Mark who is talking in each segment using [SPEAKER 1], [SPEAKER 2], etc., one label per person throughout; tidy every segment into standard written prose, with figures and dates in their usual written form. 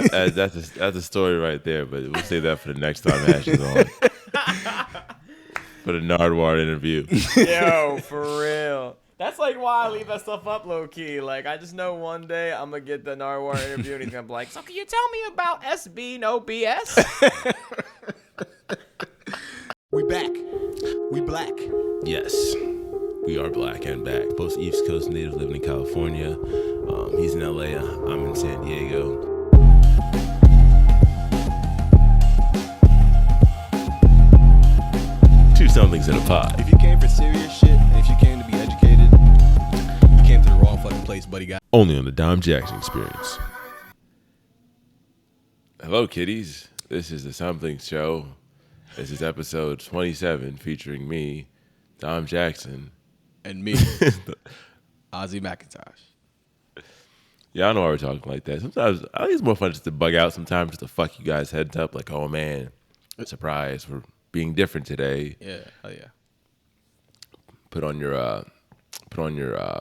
[SPEAKER 1] That's a story right there, but we'll save that for the next time Ash is on. For the Nardwuar interview.
[SPEAKER 2] Yo, for real. That's like why I leave that stuff up low key. Like I just know one day I'm gonna get the Nardwuar interview and he's gonna be like, "So can you tell me about SB no BS?"
[SPEAKER 3] We back. We black.
[SPEAKER 1] Yes, we are black and back. Both East Coast native living in California. He's in LA. I'm in San Diego. Two somethings in a pod.
[SPEAKER 3] If you came for serious shit, and if you came to be educated, you came to the wrong fucking place, buddy. Guy.
[SPEAKER 1] Only on the Dom Jackson Experience. Hello, kiddies. This is the Something Show. This is episode 27, featuring me, Dom Jackson,
[SPEAKER 3] And me, Ozzy McIntosh.
[SPEAKER 1] Yeah, I know why we're talking like that. Sometimes I think it's more fun just to bug out sometimes, just to fuck you guys' heads up. Like, oh man, surprise, we're being different today.
[SPEAKER 3] Yeah, oh yeah.
[SPEAKER 1] Put on your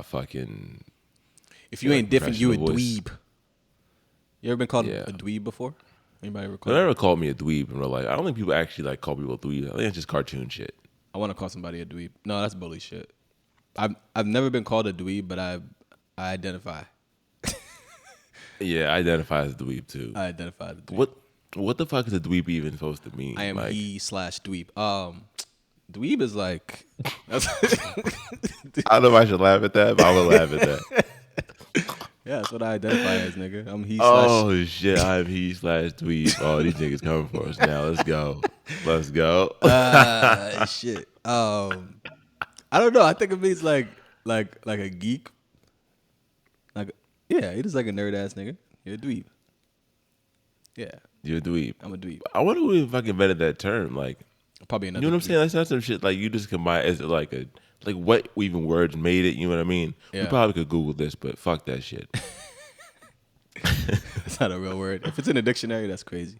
[SPEAKER 1] fucking.
[SPEAKER 3] If you ain't different, you a
[SPEAKER 1] voice.
[SPEAKER 3] dweeb. You ever been called
[SPEAKER 1] Yeah.
[SPEAKER 3] a dweeb before? Anybody ever
[SPEAKER 1] They
[SPEAKER 3] called?
[SPEAKER 1] never called me a dweeb in real life. I don't think people actually like call people a dweeb. I think it's just cartoon shit.
[SPEAKER 3] I want to call somebody a dweeb. No, that's bully shit. I've never been called a dweeb, but I identify.
[SPEAKER 1] Yeah, I identify as a dweeb too.
[SPEAKER 3] I identify as a dweeb.
[SPEAKER 1] What the fuck is a dweeb even supposed to mean?
[SPEAKER 3] I am
[SPEAKER 1] like,
[SPEAKER 3] he/dweeb. Dweeb is like. That's
[SPEAKER 1] I don't know if I should laugh at that, but I'm gonna laugh at that.
[SPEAKER 3] Yeah, that's what I identify as, nigga. I'm he.
[SPEAKER 1] Oh shit, I'm he/dweeb. Oh, these niggas coming for us now. Let's go. Let's go.
[SPEAKER 3] Shit. I don't know. I think it means like a geek. Like, yeah, you're just like a nerd ass nigga. You're a dweeb. Yeah,
[SPEAKER 1] You're a dweeb.
[SPEAKER 3] I'm a dweeb.
[SPEAKER 1] I wonder who fucking invented that term. Like,
[SPEAKER 3] Probably another.
[SPEAKER 1] you know what I'm
[SPEAKER 3] dweeb.
[SPEAKER 1] saying? That's not some shit like you just combine as like a like what even words made it. You know what I mean?
[SPEAKER 3] Yeah.
[SPEAKER 1] We probably could Google this, but fuck that shit.
[SPEAKER 3] It's not a real word. If it's in a dictionary, that's crazy.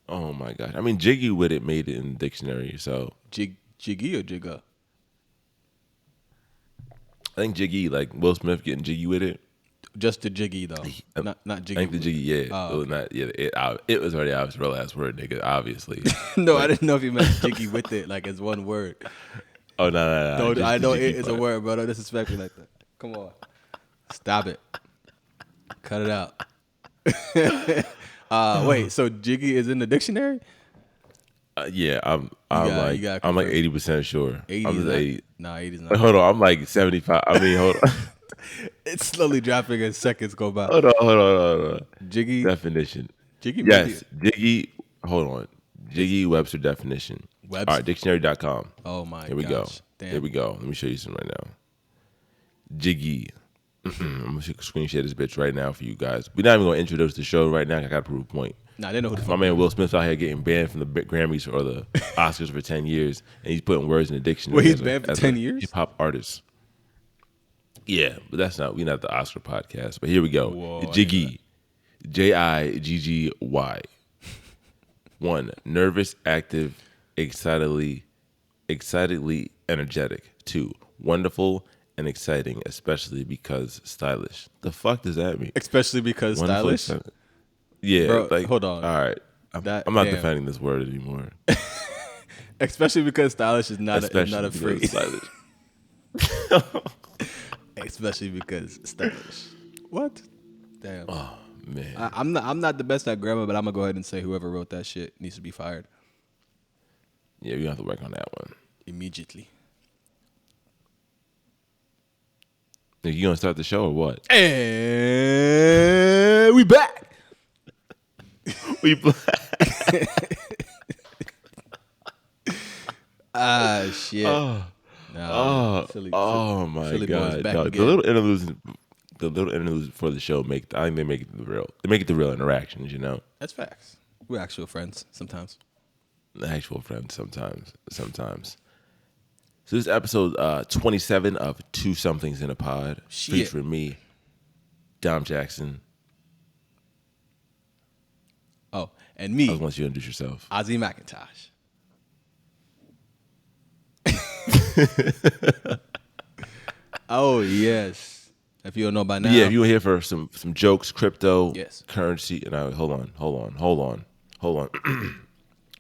[SPEAKER 1] Oh my god. I mean, jiggy with it made it in the dictionary. So
[SPEAKER 3] Jiggy or jigga?
[SPEAKER 1] I think jiggy, like Will Smith getting jiggy with it.
[SPEAKER 3] Just the jiggy though, not
[SPEAKER 1] I
[SPEAKER 3] jiggy.
[SPEAKER 1] think the jiggy, yeah.
[SPEAKER 3] Oh,
[SPEAKER 1] It was not. Yeah, it was already obvious, real ass word, nigga. Obviously.
[SPEAKER 3] No, I didn't know if you meant jiggy with it, like as one word.
[SPEAKER 1] Oh no.
[SPEAKER 3] No,
[SPEAKER 1] just
[SPEAKER 3] I
[SPEAKER 1] the
[SPEAKER 3] know
[SPEAKER 1] jiggy
[SPEAKER 3] it is a
[SPEAKER 1] part.
[SPEAKER 3] word, bro. Don't disrespect me like that. Come on, stop it. Cut it out. Wait, so jiggy is in the dictionary?
[SPEAKER 1] Yeah, I'm
[SPEAKER 3] you gotta
[SPEAKER 1] I'm like
[SPEAKER 3] confirm.
[SPEAKER 1] 80% sure.
[SPEAKER 3] 80's
[SPEAKER 1] I'm just
[SPEAKER 3] not,
[SPEAKER 1] 80.
[SPEAKER 3] Nah, 80's
[SPEAKER 1] Wait,
[SPEAKER 3] not.
[SPEAKER 1] hold on, I'm like 75. I mean, hold on.
[SPEAKER 3] It's slowly dropping as seconds go by.
[SPEAKER 1] hold on.
[SPEAKER 3] Jiggy.
[SPEAKER 1] Definition.
[SPEAKER 3] Jiggy.
[SPEAKER 1] Yes, jiggy. Hold on. Jiggy Webster definition.
[SPEAKER 3] Webster?
[SPEAKER 1] All right, dictionary.com.
[SPEAKER 3] Oh my.
[SPEAKER 1] Here we go.
[SPEAKER 3] Damn.
[SPEAKER 1] Here we go. Let me show you some right now. Jiggy. I'm gonna screen share this bitch right now for you guys. We're not even gonna introduce the show right now. I gotta prove a point.
[SPEAKER 3] Nah, they know who the
[SPEAKER 1] My
[SPEAKER 3] fuck.
[SPEAKER 1] man Will Smith out here getting banned from the Grammys or the Oscars for 10 years, and he's putting words in the dictionary.
[SPEAKER 3] Wait, he's
[SPEAKER 1] as a-
[SPEAKER 3] banned for
[SPEAKER 1] as
[SPEAKER 3] 10
[SPEAKER 1] a
[SPEAKER 3] years?
[SPEAKER 1] Hip hop artist. Yeah, but we're not the Oscar podcast. But here we go.
[SPEAKER 3] Whoa, I
[SPEAKER 1] Jiggy. Jiggy. 1. Nervous, active, excitedly energetic. 2. Wonderful and exciting, especially because stylish. The fuck does that mean?
[SPEAKER 3] Especially because
[SPEAKER 1] Wonderful,
[SPEAKER 3] stylish.
[SPEAKER 1] exciting. Yeah,
[SPEAKER 3] Bro,
[SPEAKER 1] like
[SPEAKER 3] hold on.
[SPEAKER 1] All right, I'm
[SPEAKER 3] That-
[SPEAKER 1] not
[SPEAKER 3] damn.
[SPEAKER 1] defending this word anymore.
[SPEAKER 3] Especially because stylish is not
[SPEAKER 1] Especially
[SPEAKER 3] a
[SPEAKER 1] because
[SPEAKER 3] phrase.
[SPEAKER 1] stylish.
[SPEAKER 3] Especially because stylish. What? Damn.
[SPEAKER 1] Oh man,
[SPEAKER 3] I'm not the best at grammar, but I'm gonna go ahead and say whoever wrote that shit needs to be fired
[SPEAKER 1] yeah, we have to work on that one.
[SPEAKER 3] immediately.
[SPEAKER 1] Nigga, you gonna start the show or what?
[SPEAKER 3] And we back.
[SPEAKER 1] We
[SPEAKER 3] Shit.
[SPEAKER 1] oh
[SPEAKER 3] Philly
[SPEAKER 1] my
[SPEAKER 3] boys
[SPEAKER 1] god,
[SPEAKER 3] back
[SPEAKER 1] no,
[SPEAKER 3] again.
[SPEAKER 1] the little interludes for the show I think they make it the real. They make it the real interactions. You know,
[SPEAKER 3] That's facts. We're actual friends sometimes.
[SPEAKER 1] the actual friends sometimes. So this is episode 27 of Two Somethings in a Pod,
[SPEAKER 3] Shit.
[SPEAKER 1] featuring me, Dom Jackson.
[SPEAKER 3] Oh, and
[SPEAKER 1] I
[SPEAKER 3] me,
[SPEAKER 1] just want you to introduce yourself.
[SPEAKER 3] Ozzy McIntosh. Oh yes, If you don't know by now.
[SPEAKER 1] But yeah, if you were here for some jokes, crypto,
[SPEAKER 3] Yes.
[SPEAKER 1] currency, and hold on. And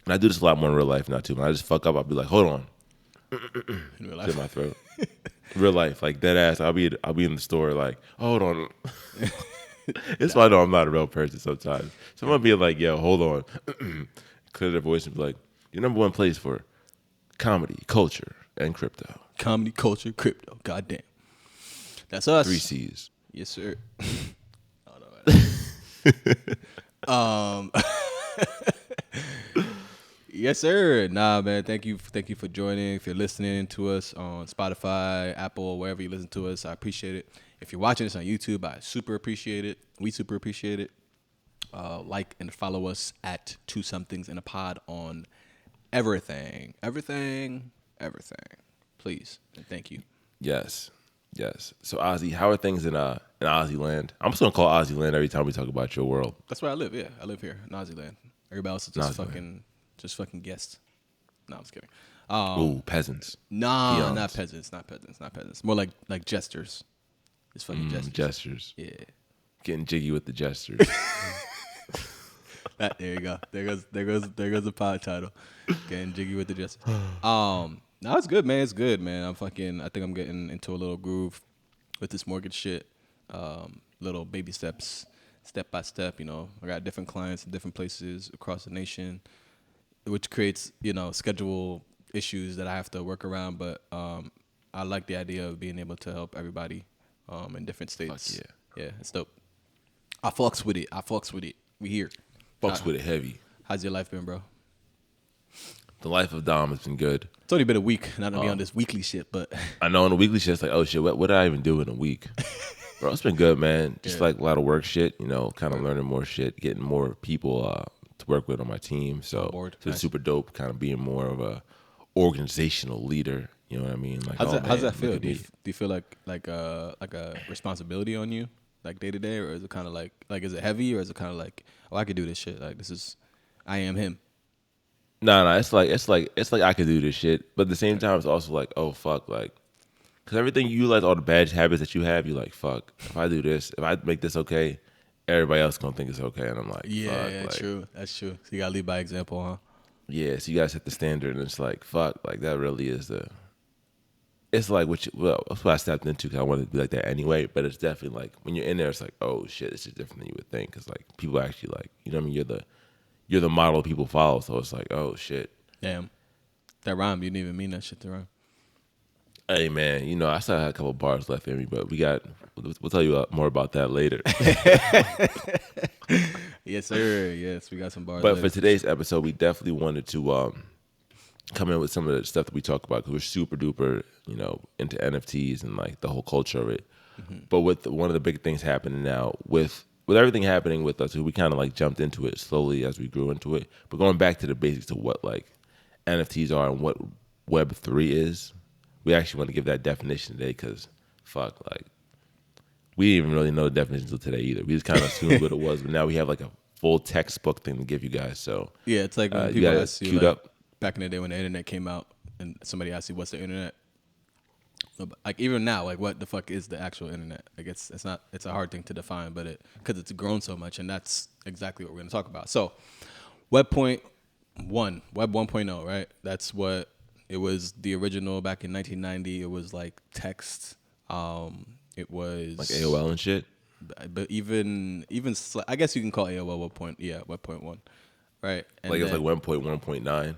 [SPEAKER 1] I do this a lot more in real life now too. When I just fuck up, I'll be like, hold on,
[SPEAKER 3] In real
[SPEAKER 1] shit
[SPEAKER 3] life.
[SPEAKER 1] in my throat. Real life, like dead ass. I'll be in the store like, hold on. It's why I know I'm not a real person sometimes. Someone be like, yo, hold on. Clear their voice and be like, your number one place for comedy, culture, and crypto.
[SPEAKER 3] Comedy, culture, crypto. Goddamn. That's us.
[SPEAKER 1] 3 C's.
[SPEAKER 3] Yes, sir. I don't know. Yes, sir. Nah, man. Thank you for joining. If you're listening to us on Spotify, Apple, wherever you listen to us, I appreciate it. If you're watching this on YouTube, I super appreciate it. We super appreciate it. Like and follow us at Twosomethingsinapod on everything. Please and thank you.
[SPEAKER 1] Yes. So Ozzy, how are things in Ozzy land? I'm just gonna call Ozzy land every time we talk about your world.
[SPEAKER 3] That's where I live. Yeah, I live here, Naziland. Everybody else is just fucking guests. No, I'm just kidding.
[SPEAKER 1] Ooh, peasants.
[SPEAKER 3] Nah,
[SPEAKER 1] Peons.
[SPEAKER 3] not peasants. More like jesters. It's fucking jesters.
[SPEAKER 1] Gestures.
[SPEAKER 3] Yeah.
[SPEAKER 1] Getting jiggy with the gestures.
[SPEAKER 3] There you go. There goes the pod title. Getting jiggy with the jesters. No, it's good, man. It's good, man. I think I'm getting into a little groove with this mortgage shit. Little baby steps, step by step. You know, I got different clients in different places across the nation, which creates schedule issues that I have to work around. But I like the idea of being able to help everybody in different states.
[SPEAKER 1] Fuck
[SPEAKER 3] Yeah, it's dope. I fucks with it. We here.
[SPEAKER 1] Fucks with it heavy.
[SPEAKER 3] How's your life been, bro?
[SPEAKER 1] The life of Dom has been good.
[SPEAKER 3] It's only been a week, not to be on this weekly shit, but
[SPEAKER 1] I know on the weekly shit, it's like, oh shit, what did I even do in a week? Bro, it's been good, man. Just like a lot of work shit, kind of learning more shit, getting more people to work with on my team. So it's
[SPEAKER 3] Nice.
[SPEAKER 1] super dope, kind of being more of a organizational leader. You know what I mean? Like,
[SPEAKER 3] how's that feel?
[SPEAKER 1] look at
[SPEAKER 3] Do you
[SPEAKER 1] me.
[SPEAKER 3] feel like a responsibility on you, like day to day, or is it kind of like is it heavy, or is it kind of like, oh, I could do this shit, like I am him.
[SPEAKER 1] No, it's like I could do this shit, but at the same time, it's also like, oh fuck, like, because everything you like, all the bad habits that you have, you like, fuck, if I do this, if I make this okay, everybody else gonna think it's okay, and I'm like, fuck, like,
[SPEAKER 3] true. That's true. So you gotta lead by example, huh?
[SPEAKER 1] yeah. So you guys set the standard, and it's like, fuck, like that really is the. It's like that's what I stepped into because I wanted to be like that anyway. But it's definitely like when you're in there, it's like, oh shit, it's just different than you would think. Because like people actually like, you know what I mean? You're the model people follow. So it's like, oh shit.
[SPEAKER 3] Damn, that rhyme. You didn't even mean that shit to rhyme.
[SPEAKER 1] Hey man, I still had a couple bars left in me, but we'll tell you more about that later.
[SPEAKER 3] Yes, sir. Yes, we got some bars.
[SPEAKER 1] But
[SPEAKER 3] later.
[SPEAKER 1] for today's episode, we definitely wanted to come in with some of the stuff that we talk about because we're super duper, into NFTs and like the whole culture of it. Mm-hmm. But with one of the big things happening now, with everything happening with us, we kind of like jumped into it slowly as we grew into it. But going back to the basics of what like NFTs are and what Web3 is, we actually want to give that definition today because fuck, like we didn't even really know the definition until today either. We just kind of assumed what it was, but now we have like a full textbook thing to give you guys. So
[SPEAKER 3] yeah, it's like when
[SPEAKER 1] you
[SPEAKER 3] people
[SPEAKER 1] got
[SPEAKER 3] ask
[SPEAKER 1] it
[SPEAKER 3] you
[SPEAKER 1] queued
[SPEAKER 3] like,
[SPEAKER 1] up.
[SPEAKER 3] back in the day when the internet came out and somebody asked you what's the internet, like even now, like what the fuck is the actual internet? Like it's a hard thing to define, but because it's grown so much, and that's exactly what we're gonna talk about. So Web 1.0, right? That's what it was. The original back in 1990, it was like text. It was
[SPEAKER 1] Like AOL and shit.
[SPEAKER 3] but even I guess you can call AOL Web 1, right? And
[SPEAKER 1] Like it was
[SPEAKER 3] then-
[SPEAKER 1] like 1.1.9.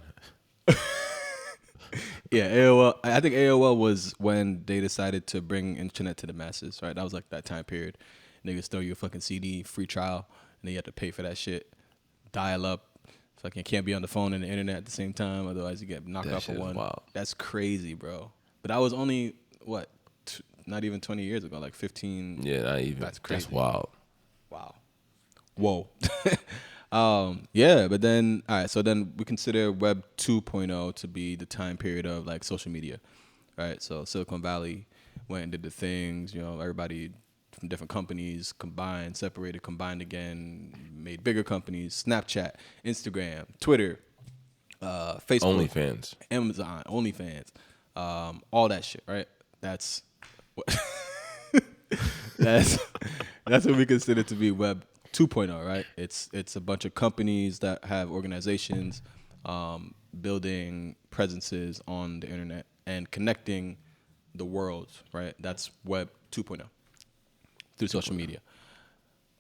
[SPEAKER 3] Yeah, AOL. I think AOL was when they decided to bring internet to the masses, right? That was like that time period. Niggas throw you a fucking CD, free trial, and then you have to pay for that shit. Dial up. Fucking can't be on the phone and the internet at the same time, otherwise you get knocked
[SPEAKER 1] That
[SPEAKER 3] off
[SPEAKER 1] shit
[SPEAKER 3] of
[SPEAKER 1] is
[SPEAKER 3] one.
[SPEAKER 1] wild.
[SPEAKER 3] That's crazy, bro. But that was only, not even 20 years ago, like 15.
[SPEAKER 1] Yeah, not even.
[SPEAKER 3] That's crazy.
[SPEAKER 1] That's wild.
[SPEAKER 3] Wow. Whoa. Yeah, but then, all right, so then we consider Web 2.0 to be the time period of like social media, right? So Silicon Valley went and did the things, everybody from different companies combined, separated, combined again, made bigger companies, Snapchat, Instagram, Twitter, Facebook.
[SPEAKER 1] OnlyFans.
[SPEAKER 3] Amazon, OnlyFans, all that shit, right? That's what That's what we consider to be Web 2.0, right? It's a bunch of companies that have organizations building presences on the internet and connecting the world, right? That's Web 2.0 through social media.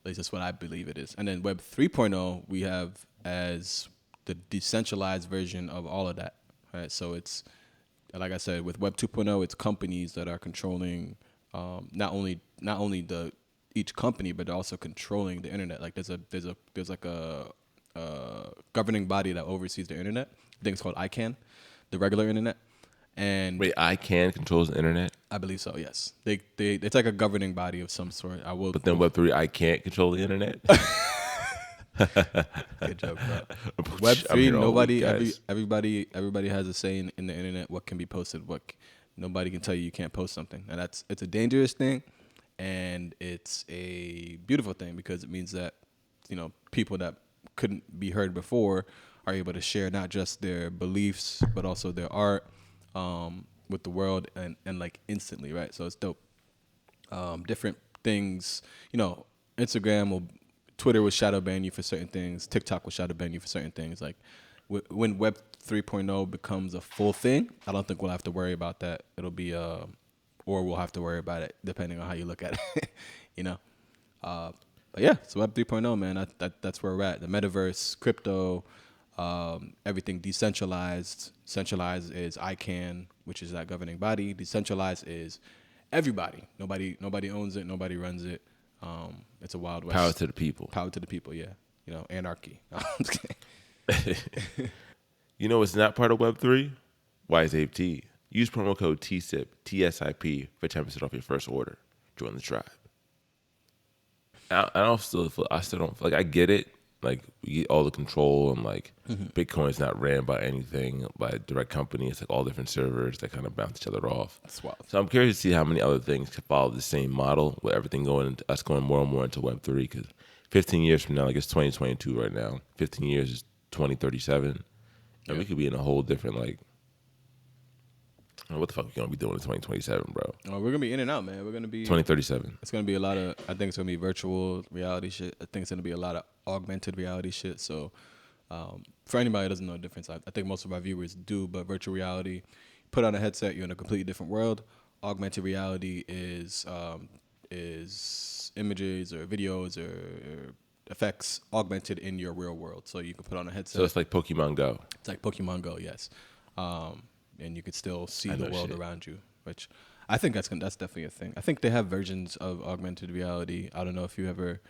[SPEAKER 3] At least that's what I believe it is. And then Web 3.0 we have as the decentralized version of all of that, right? So it's, like I said, with Web 2.0, it's companies that are controlling not only each company, but they're also controlling the internet. Like there's like a governing body that oversees the internet. I think it's called ICANN, the regular internet. And
[SPEAKER 1] Wait, ICANN controls the internet,
[SPEAKER 3] I believe so. Yes, they it's like a governing body of some sort.
[SPEAKER 1] but then Web3, I can't control the internet.
[SPEAKER 3] Good joke, bro. Web
[SPEAKER 1] I'm
[SPEAKER 3] 3,
[SPEAKER 1] here all
[SPEAKER 3] nobody,
[SPEAKER 1] week, guys.
[SPEAKER 3] everybody has a say in the internet. What can be posted? Nobody can tell you can't post something, and it's a dangerous thing, and it's a beautiful thing because it means that people that couldn't be heard before are able to share not just their beliefs but also their art with the world and like instantly, right? So it's dope. Different things, Twitter will shadow ban you for certain things. TikTok will shadow ban you for certain things. Like when Web 3.0 becomes a full thing, I don't think we'll have to worry about that. It'll be or we'll have to worry about it depending on how you look at it, But yeah, so Web 3.0, man, that's where we're at. The metaverse, crypto, everything decentralized. Centralized is ICANN, which is that governing body. Decentralized is everybody. Nobody owns it. Nobody runs it. It's a wild west.
[SPEAKER 1] Power to the people.
[SPEAKER 3] Power to the people, yeah. Anarchy. No, I'm just kidding.
[SPEAKER 1] You know what's not part of Web3? WiseApe. Use promo code TSIP, TSIP, for 10% off your first order. Join the tribe. I still don't like, I get it. Like, we get all the control and like Bitcoin's not ran by anything, by a direct company. It's like all different servers that kind of bounce each other off.
[SPEAKER 3] That's wild.
[SPEAKER 1] So I'm curious to see how many other things can follow the same model with everything going more and more into Web3, because 15 years from now, like it's 2022 right now, 15 years is 2037, and we could be in a whole different, like, what the fuck are we going to be doing in 2027, bro?
[SPEAKER 3] Oh, we're going to be in and out, man. We're going to be
[SPEAKER 1] 2037.
[SPEAKER 3] It's going to be a lot of, I think it's going to be virtual reality shit. I think it's going to be a lot of augmented reality shit. So for anybody that doesn't know the difference, I think most of our viewers do, but virtual reality, put on a headset, you're in a completely different world. Augmented reality is images or videos or effects augmented in your real world. So you can put on a headset.
[SPEAKER 1] So it's like Pokemon Go.
[SPEAKER 3] It's like Pokemon Go, yes. And you could still see the world around you, which I think that's definitely a thing. I think they have versions of augmented reality. I don't know if you ever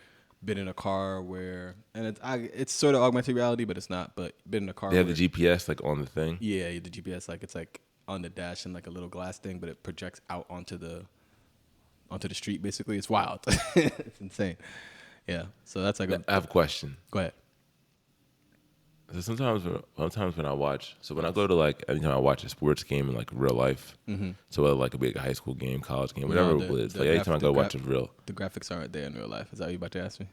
[SPEAKER 3] been in a car where, and it's sort of augmented reality, but it's not. But been in a car.
[SPEAKER 1] They have the GPS like on the thing.
[SPEAKER 3] Yeah, the GPS, like it's like on the dash and like a little glass thing, but it projects out onto the street. Basically, it's wild. It's insane. Yeah. So that's like
[SPEAKER 1] I have a question.
[SPEAKER 3] Go ahead.
[SPEAKER 1] So sometimes when I watch, so when I go to like, anytime I watch a sports game in like real life, so whether like a big high school game, college game, whatever it is, like anytime I go watch a real.
[SPEAKER 3] The graphics aren't there in real life. Is that what you about to ask me?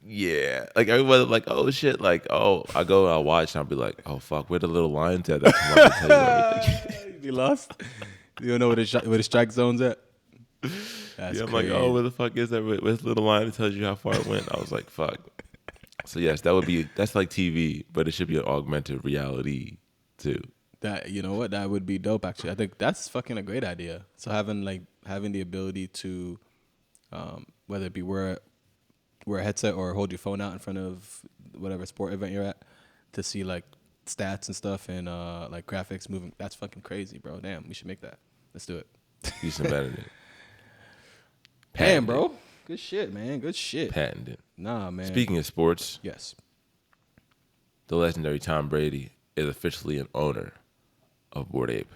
[SPEAKER 1] Yeah. Like everybody like, oh shit, like, oh, I go and I watch and I'll be like, oh fuck, where the little lines at? That's what I'm tell you everything.
[SPEAKER 3] You be lost? You don't know where the strike zone's at? That's
[SPEAKER 1] I'm
[SPEAKER 3] crazy.
[SPEAKER 1] like, oh, where the fuck is that? Where's the little line that tells you how far it went? I was like, fuck. So yes, that's like TV, but it should be an augmented reality too.
[SPEAKER 3] That, you know what, that would be dope actually. I think that's fucking a great idea. So having the ability to whether it be wear a headset or hold your phone out in front of whatever sport event you're at to see like stats and stuff and like graphics moving, that's fucking crazy, bro. Damn, we should make that. Let's do it.
[SPEAKER 1] You should patent it.
[SPEAKER 3] Damn, bro. Good shit, man. Good shit.
[SPEAKER 1] Patent it.
[SPEAKER 3] Nah, man.
[SPEAKER 1] Speaking of sports,
[SPEAKER 3] Yes.
[SPEAKER 1] the legendary Tom Brady is officially an owner of Bored Ape.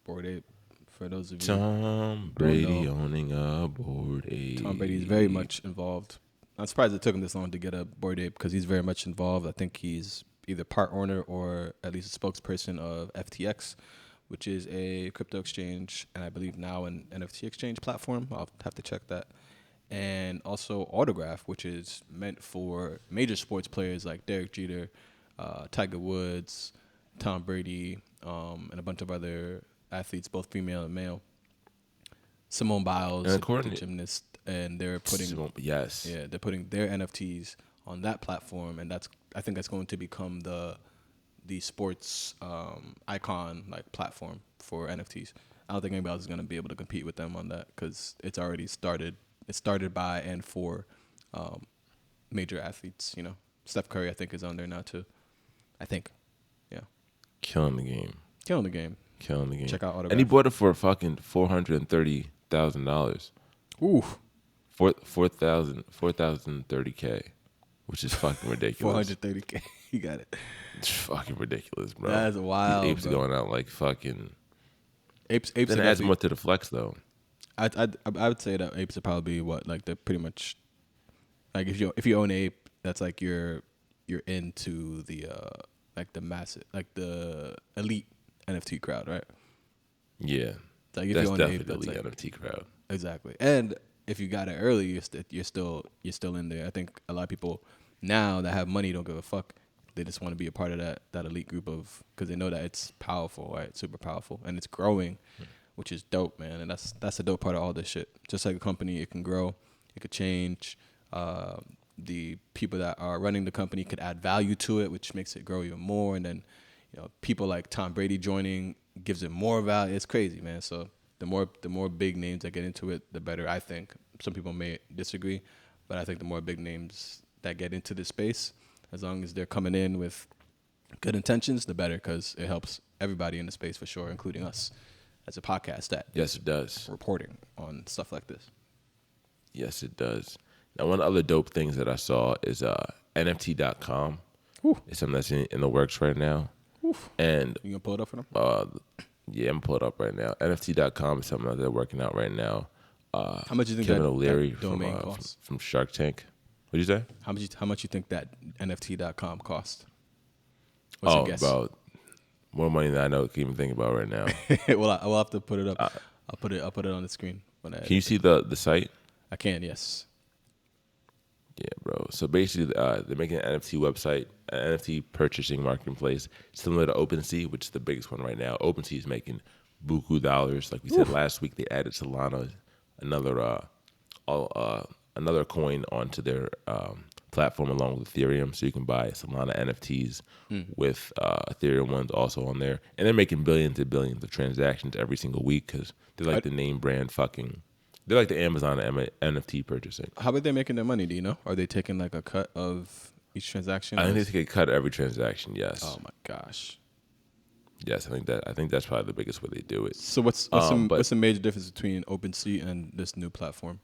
[SPEAKER 3] Bored Ape. For those of you
[SPEAKER 1] Tom Brady owning a Bored Ape.
[SPEAKER 3] Tom Brady is very much involved. I'm surprised it took him this long to get a Bored Ape because he's very much involved. I think he's either part owner or at least a spokesperson of FTX, which is a crypto exchange, and I believe now an NFT exchange platform. I'll have to check that. And also Autograph, which is meant for major sports players like Derek Jeter, Tiger Woods, Tom Brady, and a bunch of other athletes, both female and male. Simone Biles, the gymnast. and they're putting
[SPEAKER 1] Yes.
[SPEAKER 3] yeah, they're putting their NFTs on that platform, and I think that's going to become the sports icon like platform for NFTs. I don't think anybody else is going to be able to compete with them on that because it's already started. It started by and for major athletes. You know, Steph Curry I think is on there now too. I think, yeah,
[SPEAKER 1] Killing the game.
[SPEAKER 3] killing the game.
[SPEAKER 1] Killing the game.
[SPEAKER 3] Check out Autograph.
[SPEAKER 1] And he bought it for fucking $430,000.
[SPEAKER 3] Ooh,
[SPEAKER 1] 4,030K, which is fucking ridiculous.
[SPEAKER 3] 430K. You got it.
[SPEAKER 1] It's fucking ridiculous, bro.
[SPEAKER 3] That's wild.
[SPEAKER 1] Apes
[SPEAKER 3] bro.
[SPEAKER 1] going out like fucking.
[SPEAKER 3] Apes.
[SPEAKER 1] Then it adds more to the flex though.
[SPEAKER 3] I would say that apes are probably what like they're pretty much like if you own ape, that's like you're into the like the massive like the elite NFT crowd, right?
[SPEAKER 1] Yeah,
[SPEAKER 3] Like if
[SPEAKER 1] that's
[SPEAKER 3] you own ape,
[SPEAKER 1] definitely
[SPEAKER 3] that's
[SPEAKER 1] the
[SPEAKER 3] like,
[SPEAKER 1] NFT crowd. Exactly.
[SPEAKER 3] And if you got it early, you're still in there. I think a lot of people now that have money don't give a fuck. They just want to be a part of that elite group of because they know that it's powerful, right? It's super powerful, and it's growing, which is dope, man. And that's the dope part of all this shit. Just like a company, it can grow, it could change. The people that are running the company could add value to it, which makes it grow even more. And then, you know, people like Tom Brady joining gives it more value. It's crazy, man. So the more big names that get into it, the better. I think some people may disagree, but I think the more big names that get into this space, as long as they're coming in with good intentions, the better, because it helps everybody in the space for sure, including us as a podcast that
[SPEAKER 1] Yes, it does.
[SPEAKER 3] reporting on stuff like this.
[SPEAKER 1] Yes, it does. Now, one of the other dope things that I saw is NFT.com.
[SPEAKER 3] Whew.
[SPEAKER 1] It's something that's in the works right now.
[SPEAKER 3] Oof.
[SPEAKER 1] And
[SPEAKER 3] You gonna pull it up for them?
[SPEAKER 1] yeah, I'm pulling it up right now. NFT.com is something that they're working out right now.
[SPEAKER 3] How much do you think
[SPEAKER 1] Kevin
[SPEAKER 3] that
[SPEAKER 1] O'Leary
[SPEAKER 3] domain costs?
[SPEAKER 1] from Shark Tank. What did you say?
[SPEAKER 3] How much you think that NFT.com cost? What's your guess?
[SPEAKER 1] About more money than I know can even think about right now.
[SPEAKER 3] Well, I will have to put it up. I'll put it on the screen when I.
[SPEAKER 1] Can you see the site?
[SPEAKER 3] I can, yes.
[SPEAKER 1] Yeah, bro. So basically, they're making an NFT website, an NFT purchasing marketplace, similar to OpenSea, which is the biggest one right now. OpenSea is making buku dollars. Like we said last week, they added Solana, another coin onto their platform along with Ethereum, so you can buy Solana NFTs with Ethereum ones also on there. And they're making billions and billions of transactions every single week because they're like the name brand fucking. They're like the Amazon NFT purchasing.
[SPEAKER 3] How are they making their money? Do you know? Are they taking like a cut of each transaction?
[SPEAKER 1] I think they take a cut of every transaction. Yes.
[SPEAKER 3] Oh my gosh.
[SPEAKER 1] Yes, I think that's probably the biggest way they do it.
[SPEAKER 3] So what's the major difference between OpenSea and this new platform?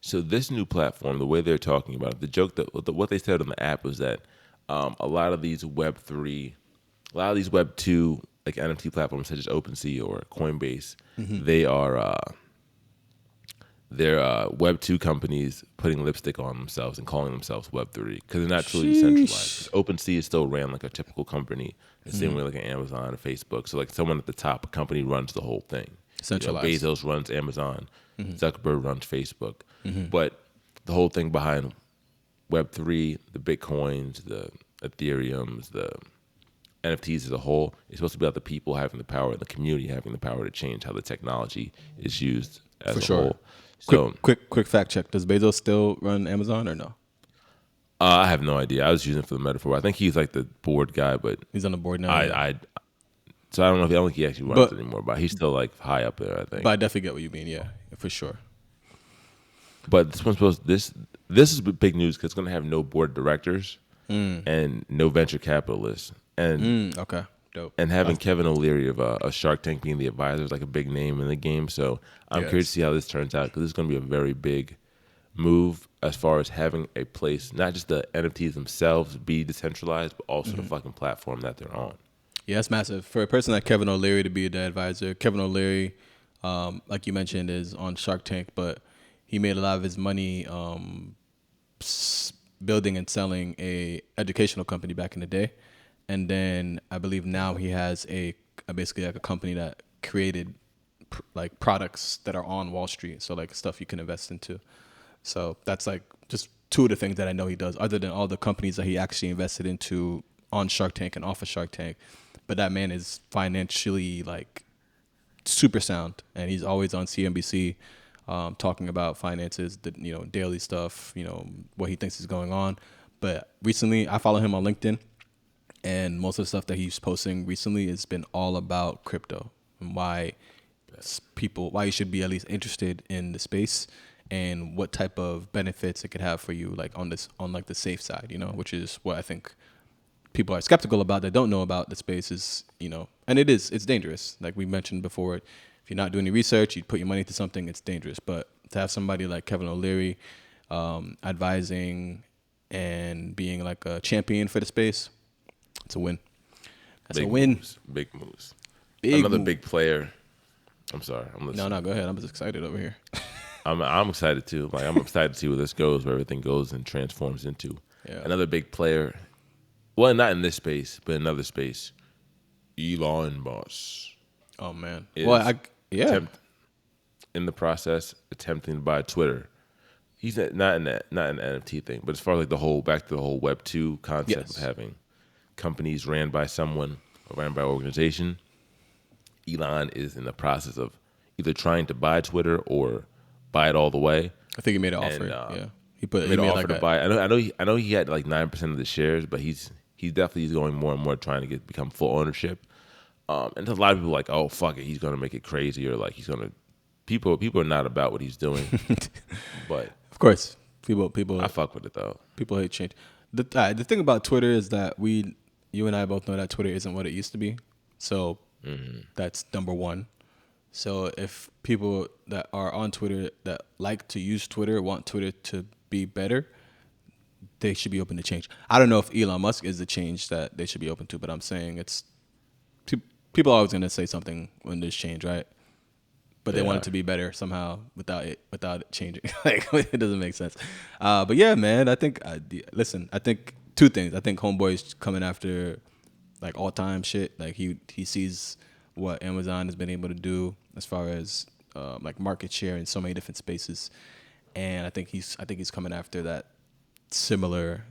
[SPEAKER 1] So this new platform, the way they're talking about it, the joke that what they said on the app was that a lot of these Web3, a lot of these Web2 like NFT platforms such as OpenSea or Coinbase, they are they're Web2 companies putting lipstick on themselves and calling themselves Web3 because they're not truly decentralized. OpenSea is still ran like a typical company, the same way like an Amazon and Facebook. So like someone at the top, a company runs the whole thing.
[SPEAKER 3] Centralized.
[SPEAKER 1] You know, Bezos runs Amazon, Zuckerberg runs Facebook. But the whole thing behind Web3, the Bitcoins, the Ethereums, the NFTs as a whole, is supposed to be about the people having the power and the community having the power to change how the technology is used as a whole. So
[SPEAKER 3] Quick fact check. Does Bezos still run Amazon or no?
[SPEAKER 1] I have no idea. I was using it for the metaphor. I think he's like the board guy, but
[SPEAKER 3] He's on the board now.
[SPEAKER 1] So I don't think he actually runs it anymore, but he's still like high up there, I think.
[SPEAKER 3] But I definitely get what you mean. Yeah, for sure.
[SPEAKER 1] But this is big news because it's going to have no board of directors and no venture capitalists. And
[SPEAKER 3] Okay, dope.
[SPEAKER 1] And having Kevin O'Leary of Shark Tank being the advisor is like a big name in the game. So I'm curious to see how this turns out because this is going to be a very big move as far as having a place, not just the NFTs themselves be decentralized, but also the fucking platform that they're on.
[SPEAKER 3] Yeah, that's massive. For a person like Kevin O'Leary to be the advisor, Kevin O'Leary, like you mentioned, is on Shark Tank, but he made a lot of his money building and selling a educational company back in the day. And then I believe now he has basically like a company that created like products that are on Wall Street. So like stuff you can invest into. So that's like just two of the things that I know he does, other than all the companies that he actually invested into on Shark Tank and off of Shark Tank. But that man is financially like super sound, and he's always on CNBC talking about finances, the daily stuff, what he thinks is going on. But recently, I follow him on LinkedIn, and most of the stuff that he's posting recently has been all about crypto and why you should be at least interested in the space and what type of benefits it could have for you, like on the safe side, which is what I think people are skeptical about that don't know about the space is, and it's dangerous. Like we mentioned before, if you're not doing any research, you put your money into something, it's dangerous. But to have somebody like Kevin O'Leary advising and being like a champion for the space, it's a win. That's a win.
[SPEAKER 1] Big moves.
[SPEAKER 3] Another
[SPEAKER 1] big player. I'm sorry. I'm listening.
[SPEAKER 3] No, go ahead. I'm just excited over here.
[SPEAKER 1] I'm excited too. Like I'm excited to see where this goes, where everything goes and transforms into.
[SPEAKER 3] Yeah.
[SPEAKER 1] Another big player. Well, not in this space, but in another space. Elon boss.
[SPEAKER 3] Oh man.
[SPEAKER 1] In the process, attempting to buy Twitter. He's not in the NFT thing, but as far as like back to the whole Web 2 concept of having companies ran by someone or ran by an organization, Elon is in the process of either trying to buy Twitter or buy it all the way.
[SPEAKER 3] I think he made an offer. He
[SPEAKER 1] made an offer to buy. I know he had like 9% of the shares, but he's definitely going more and more trying to become full ownership. And there's a lot of people like, oh fuck it, he's gonna make it crazy, or like he's gonna. People are not about what he's doing, but
[SPEAKER 3] of course, people.
[SPEAKER 1] I fuck with it though.
[SPEAKER 3] People hate change. The thing about Twitter is that you and I both know that Twitter isn't what it used to be. So that's number one. So if people that are on Twitter that like to use Twitter want Twitter to be better, they should be open to change. I don't know if Elon Musk is the change that they should be open to, but I'm saying it's people are always going to say something when there's change, right? But they want it to be better somehow without it changing. Like it doesn't make sense. But yeah, man, I think I think two things. I think Homeboy's coming after like all time shit. Like he sees what Amazon has been able to do as far as like market share in so many different spaces, and I think he's coming after that similar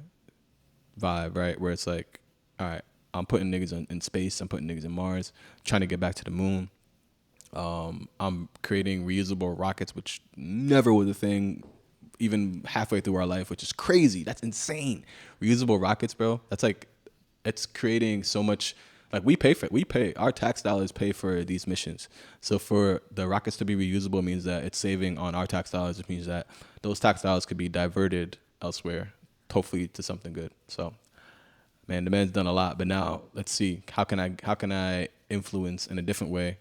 [SPEAKER 3] vibe, right? Where it's like, all right, I'm putting niggas in space, I'm putting niggas in Mars, trying to get back to the moon. I'm creating reusable rockets, which never was a thing even halfway through our life, which is crazy. That's insane. Reusable rockets, bro. That's like, it's creating so much. Like we pay our tax dollars pay for these missions. So for the rockets to be reusable means that it's saving on our tax dollars. It means that those tax dollars could be diverted elsewhere, hopefully to something good. So, man, the man's done a lot. But now let's see, how can I influence in a different way?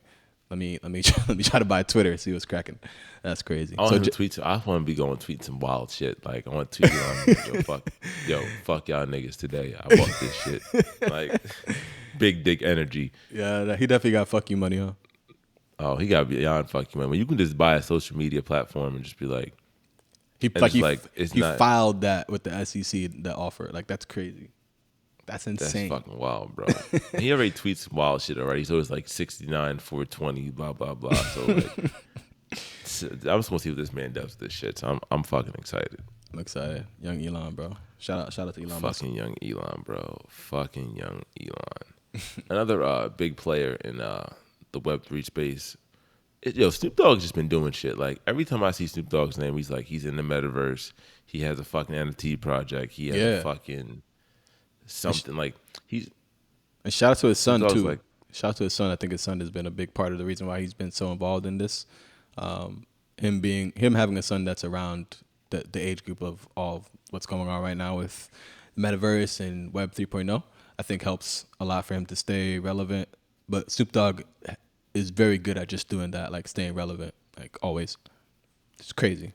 [SPEAKER 3] Let me try to buy Twitter, see what's cracking. That's crazy.
[SPEAKER 1] I want to be going to tweet some wild shit. Like I want to tweet on fuck y'all niggas today. I bought this shit. Like big dick energy.
[SPEAKER 3] Yeah, he definitely got fuck you money, huh?
[SPEAKER 1] Oh, he got beyond fuck you money. You can just buy a social media platform and just be like,
[SPEAKER 3] he filed that with the SEC, the offer. Like that's crazy. That's insane. That's
[SPEAKER 1] fucking wild, bro. And he already tweets some wild shit already. So it's like 69, 420, blah, blah, blah. So like, I'm just gonna see what this man does with this shit. So I'm fucking excited.
[SPEAKER 3] I'm excited. Young Elon, bro. Shout out to Elon Musk.
[SPEAKER 1] Fucking young Elon, bro. Fucking young Elon. Another big player in the Web3 space. Snoop Dogg's just been doing shit. Like every time I see Snoop Dogg's name, he's in the metaverse. He has a fucking NFT project. He has a fucking something like he's.
[SPEAKER 3] And shout out to his son too. Shout out to his son. I think his son has been a big part of the reason why he's been so involved in this. Him having a son that's around the age group of all what's going on right now with metaverse and Web 3.0, I think helps a lot for him to stay relevant. But Snoop Dogg is very good at just doing that, like staying relevant, like always. It's crazy.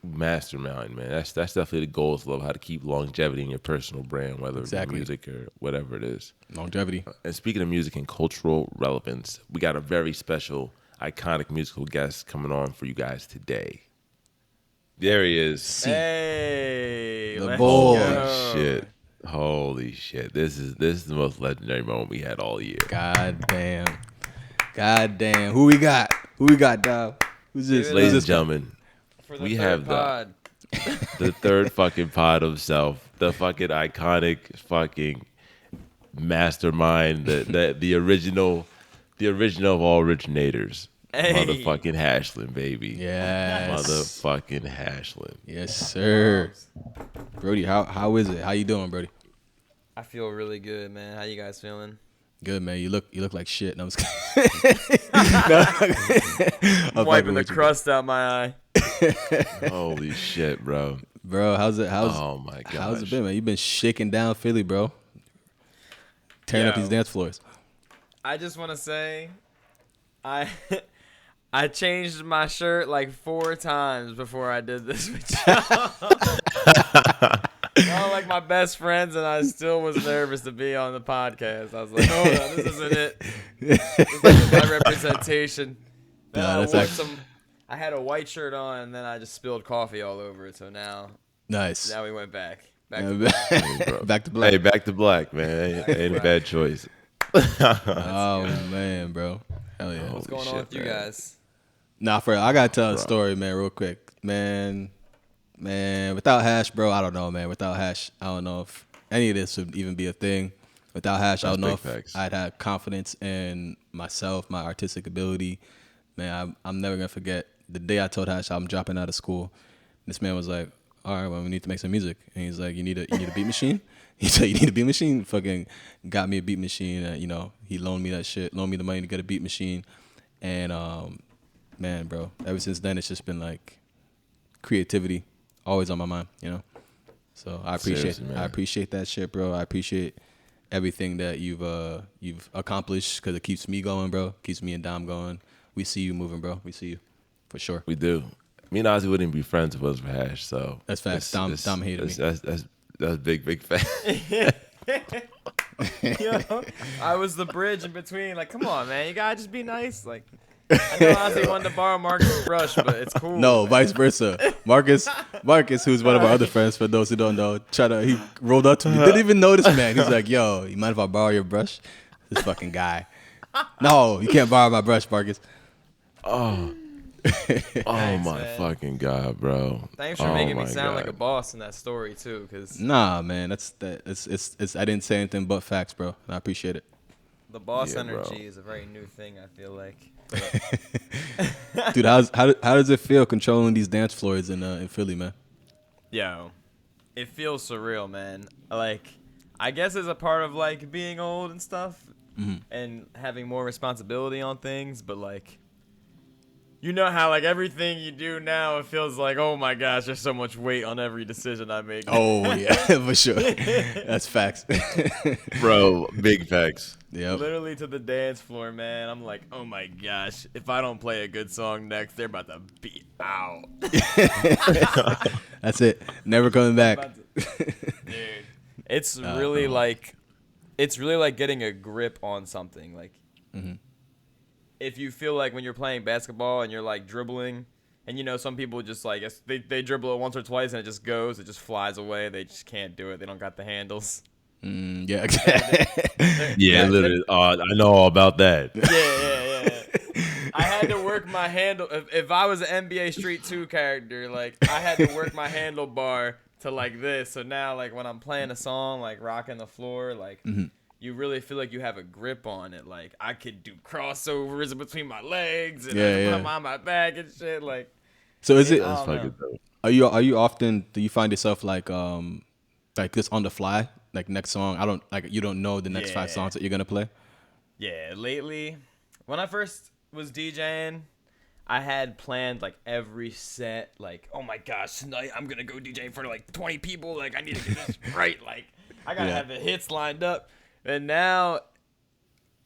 [SPEAKER 1] Mastermind, man. That's definitely the goal, is love how to keep longevity in your personal brand, whether it's music or whatever it is.
[SPEAKER 3] Longevity.
[SPEAKER 1] And speaking of music and cultural relevance, we got a very special, iconic musical guest coming on for you guys today. There he is.
[SPEAKER 2] Hey,
[SPEAKER 3] the boy.
[SPEAKER 1] Holy shit! This is the most legendary moment we had all year.
[SPEAKER 3] God damn. Who we got, dog? Who's this?
[SPEAKER 1] Ladies and gentlemen,
[SPEAKER 2] we have
[SPEAKER 1] the third fucking pod himself, the fucking iconic fucking mastermind, the original of all originators.
[SPEAKER 2] Hey.
[SPEAKER 1] Motherfucking Hashland, baby.
[SPEAKER 3] Yes.
[SPEAKER 1] Motherfucking Hashland.
[SPEAKER 3] Yes, sir. Brody, how is it? How you doing, Brody?
[SPEAKER 2] I feel really good, man. How you guys feeling?
[SPEAKER 3] Good, man. You look like shit. No, I'm just kidding.
[SPEAKER 2] I'm wiping the crust out my eye.
[SPEAKER 1] Holy shit, bro.
[SPEAKER 3] Bro,
[SPEAKER 1] Oh my gosh.
[SPEAKER 3] how's it been, man? You've been shaking down Philly, bro. Tearing up these dance floors.
[SPEAKER 2] I just want to say, I changed my shirt like 4 times before I did this with y'all. Y'all like my best friends, and I still was nervous to be on the podcast. I was like, hold on, this isn't it. This is my representation. Then I had a white shirt on, and then I just spilled coffee all over it. So now we went back. Back to black.
[SPEAKER 3] Back to black.
[SPEAKER 1] Hey, back to black, man. Ain't a bad choice.
[SPEAKER 3] Oh man, bro. Hell yeah.
[SPEAKER 2] What's going on with you guys?
[SPEAKER 3] Nah, I gotta tell a story, man, real quick. Man, without Hash, bro, I don't know, man. Without Hash, I don't know if any of this would even be a thing. Without Hash, I don't know if I'd have confidence in myself, my artistic ability. Man, I'm never gonna forget the day I told Hash I'm dropping out of school. This man was like, all right, well, we need to make some music. And he's like, you need a beat machine? He said, you need a beat machine? Fucking got me a beat machine. He loaned me that shit, loaned me the money to get a beat machine. And, man, bro, ever since then, it's just been like creativity always on my mind, So I appreciate that shit, bro. I appreciate everything that you've accomplished because it keeps me going, bro. Keeps me and Dom going. We see you moving, bro. We see you for sure.
[SPEAKER 1] We do. Me and Ozzy wouldn't be friends if it was for Hash. So
[SPEAKER 3] that's facts. Dom hated me.
[SPEAKER 1] That's big fact.
[SPEAKER 2] I was the bridge in between. Like, come on, man. You gotta just be nice. Like, I know Ozzy wanted to borrow Marcus' brush, but it's cool.
[SPEAKER 3] No, vice versa. Marcus, who's one of our other friends, for those who don't know, he rolled up to me. Didn't even notice, man. He's like, yo, you mind if I borrow your brush? This fucking guy. No, you can't borrow my brush, Marcus.
[SPEAKER 1] Oh.
[SPEAKER 2] Thanks,
[SPEAKER 1] my
[SPEAKER 2] man.
[SPEAKER 1] Fucking God, bro.
[SPEAKER 2] Thanks for making me sound like a boss in that story too, cause
[SPEAKER 3] nah, man, it's I didn't say anything but facts, bro. And I appreciate it.
[SPEAKER 2] The boss energy is a very new thing, I feel like.
[SPEAKER 3] Dude, how does it feel controlling these dance floors in Philly, man?
[SPEAKER 2] Yo, it feels surreal, man. Like, I guess it's a part of like being old and stuff, and having more responsibility on things, but like, you know how like everything you do now, it feels like, oh my gosh, there's so much weight on every decision I make.
[SPEAKER 3] Oh yeah, for sure. That's facts.
[SPEAKER 1] Bro, big facts.
[SPEAKER 3] Yep.
[SPEAKER 2] Literally to the dance floor, man. I'm like, oh my gosh, if I don't play a good song next, they're about to be out.
[SPEAKER 3] That's it. Never coming back.
[SPEAKER 2] Dude, it's really like getting a grip on something. Like, if you feel like when you're playing basketball and you're like dribbling, and some people just like they dribble it once or twice and it just goes, it just flies away. They just can't do it. They don't got the handles.
[SPEAKER 3] Yeah.
[SPEAKER 1] Yeah, literally. I know all about that.
[SPEAKER 2] Yeah. I had to work my handle. If I was an NBA Street 2 character, like I had to work my handlebar to like this. So now, like when I'm playing a song, like rocking the floor, like. You really feel like you have a grip on it. Like, I could do crossovers between my legs and I'm on my back and shit. Like,
[SPEAKER 3] so is it?
[SPEAKER 1] That's fucking dope.
[SPEAKER 3] Are you often? Do you find yourself like just on the fly? Like next song, you don't know the next 5 songs that you're gonna play.
[SPEAKER 2] Yeah, lately, when I first was DJing, I had planned like every set. Like, oh my gosh, tonight I'm gonna go DJ for like 20 people. Like, I need to get this right. Like, I gotta have the hits lined up. And now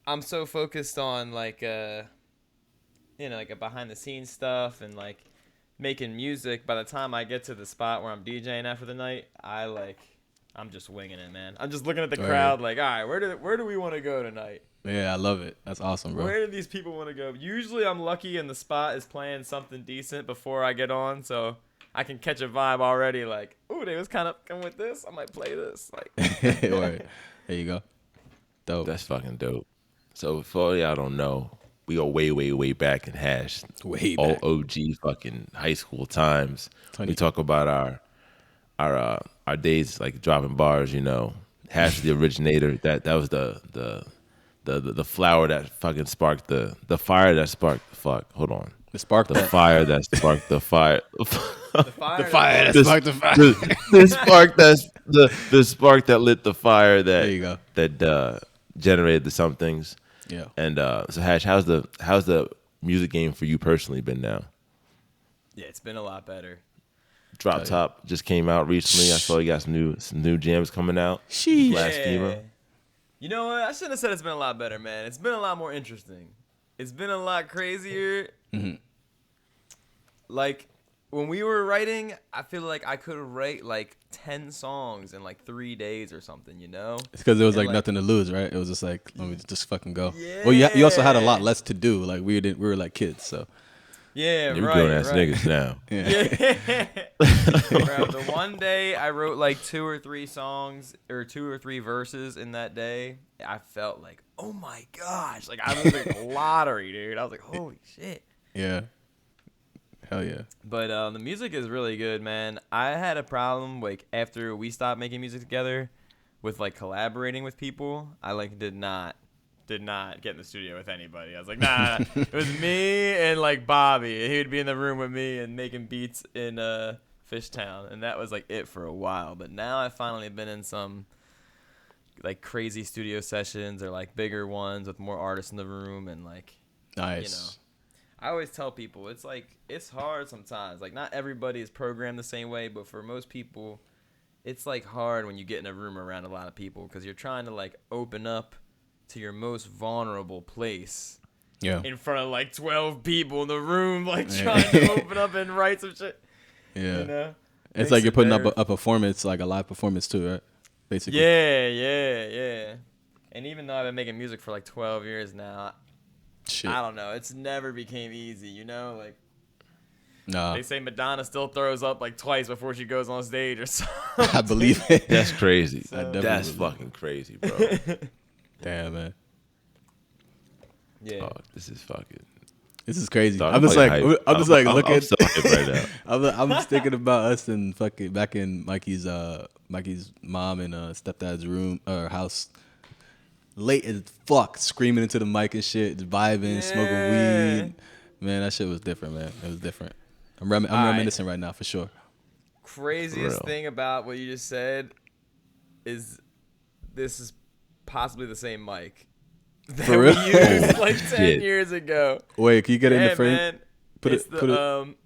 [SPEAKER 2] I'm so focused on like like a behind the scenes stuff and like making music. By the time I get to the spot where I'm DJing after the night, I'm just winging it, man. I'm just looking at the crowd like, all right, where do we want to go tonight?
[SPEAKER 3] Yeah, I love it. That's awesome, bro.
[SPEAKER 2] Where do these people want to go? Usually I'm lucky and the spot is playing something decent before I get on, so I can catch a vibe already. Like, ooh, they was kind of coming with this. I might play this. Like,
[SPEAKER 3] there you go. Dope.
[SPEAKER 1] That's fucking dope. So for y'all don't know, we go way back in Hash.
[SPEAKER 3] Way
[SPEAKER 1] all
[SPEAKER 3] back.
[SPEAKER 1] OG fucking high school times. We talk about our days like dropping bars. Hash the originator. That was the the flower that fucking sparked the fire that sparked hold on.
[SPEAKER 3] The spark.
[SPEAKER 1] The fire that sparked the fire.
[SPEAKER 2] The fire.
[SPEAKER 3] The fire that sparked the fire.
[SPEAKER 1] The spark that's the spark that lit the fire that
[SPEAKER 3] There you go.
[SPEAKER 1] that generated the somethings.
[SPEAKER 3] Yeah.
[SPEAKER 1] And so Hash, how's the music game for you personally been now?
[SPEAKER 2] Yeah, it's been a lot better.
[SPEAKER 1] Drop Top just came out recently. I saw you got some new jams coming out.
[SPEAKER 3] Sheesh.
[SPEAKER 1] Blasphemer.
[SPEAKER 2] You know what? I shouldn't have said it's been a lot better, man. It's been a lot more interesting. It's been a lot crazier.
[SPEAKER 3] Mm-hmm.
[SPEAKER 2] Like, when we were writing, I feel like I could write like 10 songs in like 3 days or something, you know?
[SPEAKER 3] It's because it was
[SPEAKER 2] And,
[SPEAKER 3] like nothing to lose, right? It was just like, let me just fucking go.
[SPEAKER 2] Yeah.
[SPEAKER 3] Well, you also had a lot less to do. Like we were like kids, so.
[SPEAKER 2] Yeah,
[SPEAKER 1] You're
[SPEAKER 2] right.
[SPEAKER 1] grown ass
[SPEAKER 2] right.
[SPEAKER 1] niggas now.
[SPEAKER 2] Yeah. Bro, the one day I wrote like 2 or 3 songs or 2 or 3 verses in that day, I felt like, oh my gosh. Like I was like lottery, dude. I was like, holy shit.
[SPEAKER 3] Yeah. Hell yeah.
[SPEAKER 2] But the music is really good, man. I had a problem like after we stopped making music together with like collaborating with people. I like did not get in the studio with anybody. I was like, nah. It was me and like Bobby. He would be in the room with me and making beats in Fishtown, and that was like it for a while. But now I've finally been in some like crazy studio sessions or like bigger ones with more artists in the room and like
[SPEAKER 3] Nice.
[SPEAKER 2] you know. I always tell people it's like it's hard sometimes. Like not everybody is programmed the same way, but for most people, it's like hard when you get in a room around a lot of people because you're trying to like open up to your most vulnerable place.
[SPEAKER 3] Yeah.
[SPEAKER 2] In front of like 12 people in the room, like trying to open up and write some shit.
[SPEAKER 3] Yeah.
[SPEAKER 2] You know?
[SPEAKER 3] It's
[SPEAKER 2] Makes
[SPEAKER 3] like you're
[SPEAKER 2] it
[SPEAKER 3] putting up
[SPEAKER 2] very-
[SPEAKER 3] a performance, like a live performance too, right? Basically.
[SPEAKER 2] Yeah. And even though I've been making music for like 12 years now,
[SPEAKER 3] Shit.
[SPEAKER 2] I don't know. It's never became easy, you know? Like
[SPEAKER 3] Nah.
[SPEAKER 2] they say Madonna still throws up like twice before she goes on stage or something.
[SPEAKER 3] I believe it.
[SPEAKER 1] That's crazy.
[SPEAKER 3] I definitely
[SPEAKER 1] That's
[SPEAKER 3] believe
[SPEAKER 1] fucking crazy, bro.
[SPEAKER 3] Damn, man.
[SPEAKER 2] Yeah.
[SPEAKER 1] Oh, this is fucking.
[SPEAKER 3] This is crazy.
[SPEAKER 1] Dog,
[SPEAKER 3] I'm just
[SPEAKER 1] like
[SPEAKER 3] like,
[SPEAKER 1] hype.
[SPEAKER 3] I'm just like
[SPEAKER 1] I'm
[SPEAKER 3] looking.
[SPEAKER 1] so hype right now.
[SPEAKER 3] I'm just thinking about us and fucking back in Mikey's mom and stepdad's room or house, late as fuck, screaming into the mic and shit, just vibing, smoking
[SPEAKER 2] Yeah.
[SPEAKER 3] weed. Man, that shit was different, man. It was different. I'm
[SPEAKER 2] Alright.
[SPEAKER 3] reminiscing right now for sure.
[SPEAKER 2] Craziest
[SPEAKER 1] Real.
[SPEAKER 2] thing about what you just said is this is possibly the same mic that
[SPEAKER 3] For real?
[SPEAKER 2] we used like 10
[SPEAKER 1] Shit.
[SPEAKER 2] years ago.
[SPEAKER 3] Wait, can you get it in
[SPEAKER 2] Yeah,
[SPEAKER 3] the frame?
[SPEAKER 2] man.
[SPEAKER 3] Put
[SPEAKER 2] it's
[SPEAKER 3] it-
[SPEAKER 2] the
[SPEAKER 3] put it-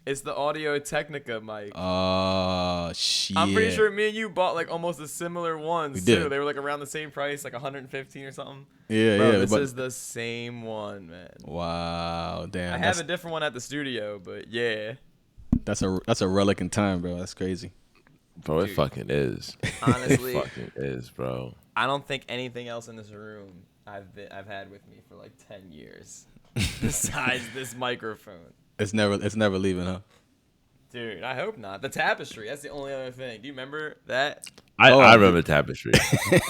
[SPEAKER 2] it's the Audio Technica mic.
[SPEAKER 3] Oh shit.
[SPEAKER 2] I'm pretty sure me and you bought like almost a similar ones
[SPEAKER 3] We
[SPEAKER 2] too.
[SPEAKER 3] did.
[SPEAKER 2] They were like around the same price, like 115 or something.
[SPEAKER 3] Yeah,
[SPEAKER 2] Bro,
[SPEAKER 3] yeah.
[SPEAKER 2] this
[SPEAKER 3] but,
[SPEAKER 2] is the same one, man.
[SPEAKER 3] wow, damn.
[SPEAKER 2] I have a different one at the studio, but yeah.
[SPEAKER 3] That's a relic in time, bro. That's crazy.
[SPEAKER 1] Bro, it
[SPEAKER 2] Dude.
[SPEAKER 1] fucking is.
[SPEAKER 2] Honestly,
[SPEAKER 1] It fucking is, bro.
[SPEAKER 2] I don't think anything else in this room I've had with me for like 10 years besides this microphone.
[SPEAKER 3] It's never leaving, huh?
[SPEAKER 2] Dude, I hope not. The tapestry, that's the only other thing. Do you remember that?
[SPEAKER 1] I
[SPEAKER 3] I
[SPEAKER 1] remember Tapestry.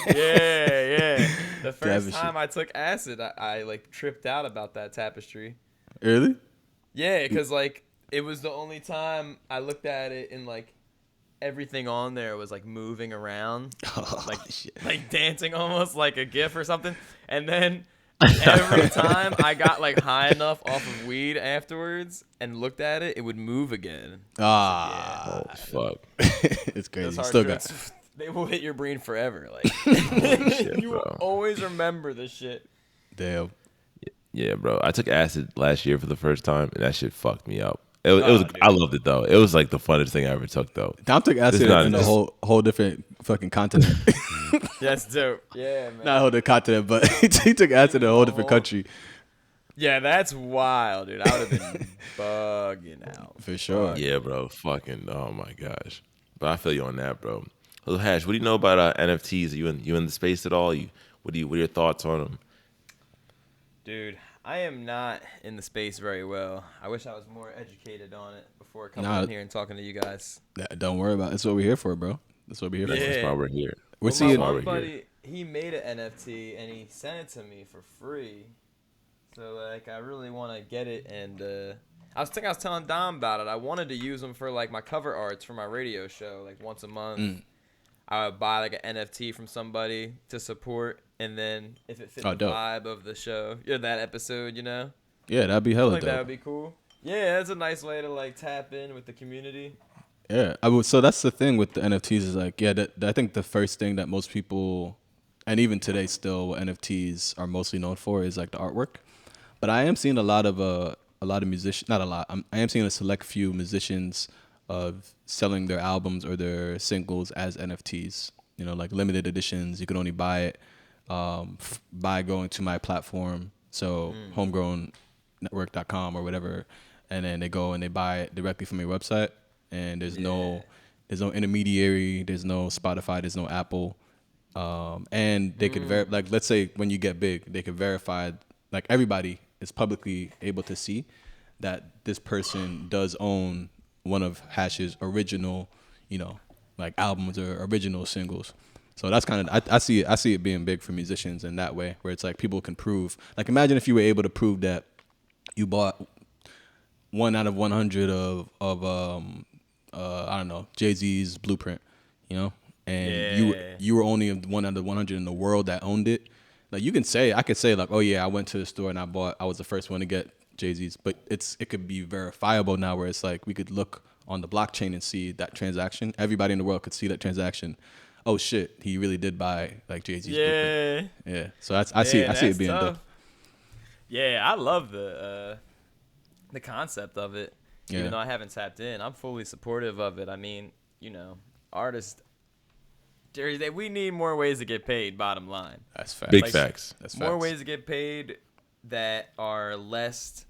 [SPEAKER 2] Yeah. The first
[SPEAKER 3] Tapestry.
[SPEAKER 2] time I took acid, I like tripped out about that tapestry.
[SPEAKER 3] Really?
[SPEAKER 2] Yeah, because like it was the only time I looked at it and like everything on there was like moving around, like
[SPEAKER 3] shit.
[SPEAKER 2] like dancing almost like a GIF or something. And then every time I got like high enough off of weed afterwards and looked at it, it would move again.
[SPEAKER 3] Ah,
[SPEAKER 1] Oh fuck.
[SPEAKER 3] it's crazy.
[SPEAKER 2] Those hard
[SPEAKER 3] Still
[SPEAKER 2] trips,
[SPEAKER 3] got.
[SPEAKER 2] they will hit your brain forever. Like
[SPEAKER 1] shit,
[SPEAKER 2] you
[SPEAKER 1] bro.
[SPEAKER 2] will always remember this shit.
[SPEAKER 3] Damn.
[SPEAKER 1] Yeah, bro. I took acid last year for the first time, and that shit fucked me up. It was.
[SPEAKER 2] dude.
[SPEAKER 1] I loved it though. It was like the funnest thing I ever took though.
[SPEAKER 3] Tom took acid
[SPEAKER 1] This is not
[SPEAKER 3] in a
[SPEAKER 1] just-
[SPEAKER 3] whole different fucking continent.
[SPEAKER 2] That's dope. Yeah, man.
[SPEAKER 3] Not a whole different continent, but he took acid in a whole different country
[SPEAKER 2] Yeah, that's wild, dude. I would have been bugging out.
[SPEAKER 3] for sure.
[SPEAKER 1] Yeah, bro. Fucking. Oh my gosh. But I feel you on that, bro. Little Hash, what do you know about NFTs? Are you in the space at all? What are your thoughts on them?
[SPEAKER 2] Dude, I am not in the space very well. I wish I was more educated on it before coming
[SPEAKER 3] Nah.
[SPEAKER 2] on here and talking to you guys.
[SPEAKER 3] Don't worry about it. That's what we're here for, bro. That's what we're here for.
[SPEAKER 2] Yeah.
[SPEAKER 1] That's why we're here.
[SPEAKER 3] We're
[SPEAKER 2] Well,
[SPEAKER 3] seeing.
[SPEAKER 2] my
[SPEAKER 1] why
[SPEAKER 2] one
[SPEAKER 1] we're
[SPEAKER 2] buddy, he made an NFT and he sent it to me for free. So like, I really want to get it, and I was telling Dom about it. I wanted to use them for like my cover arts for my radio show, like once a month. I would buy like an NFT from somebody to support, and then if it fit the
[SPEAKER 3] dope.
[SPEAKER 2] vibe of the show, that episode,
[SPEAKER 3] Yeah, that'd be
[SPEAKER 2] I
[SPEAKER 3] hella
[SPEAKER 2] think that
[SPEAKER 3] dope.
[SPEAKER 2] would be cool. Yeah, that's a nice way to like tap in with the community.
[SPEAKER 3] Yeah, so that's the thing with the NFTs is like, I think the first thing that most people, and even today still, what NFTs are mostly known for is like the artwork. But I am seeing a lot of musicians, not a lot. I am seeing a select few musicians of selling their albums or their singles as NFTs. Like limited editions. You can only buy it by going to my platform, so homegrownnetwork.com or whatever, and then they go and they buy it directly from your website. And there's no intermediary, there's no Spotify, there's no Apple, and they could like, let's say when you get big, they could verify, like everybody is publicly able to see that this person does own one of Hash's original, like albums or original singles. So that's kind of, I see it being big for musicians in that way, where it's like people can prove, like imagine if you were able to prove that you bought 1 out of 100 of I don't know, Jay-Z's Blueprint, and you were only 1 out of 100 in the world that owned it. Like I could say like, oh yeah, I went to the store and I was the first one to get Jay-Z's, but it could be verifiable now, where it's like we could look on the blockchain and see that transaction. Everybody in the world could see that transaction. Oh shit, he really did buy like Jay-Z's Blueprint. Yeah. So I see it being dope.
[SPEAKER 2] Yeah, I love the concept of it.
[SPEAKER 3] Yeah.
[SPEAKER 2] Even though I haven't tapped in, I'm fully supportive of it. I mean, artists, we need more ways to get paid, bottom line.
[SPEAKER 3] That's facts.
[SPEAKER 1] Big facts.
[SPEAKER 3] That's
[SPEAKER 2] more
[SPEAKER 3] facts.
[SPEAKER 2] ways to get paid that are less,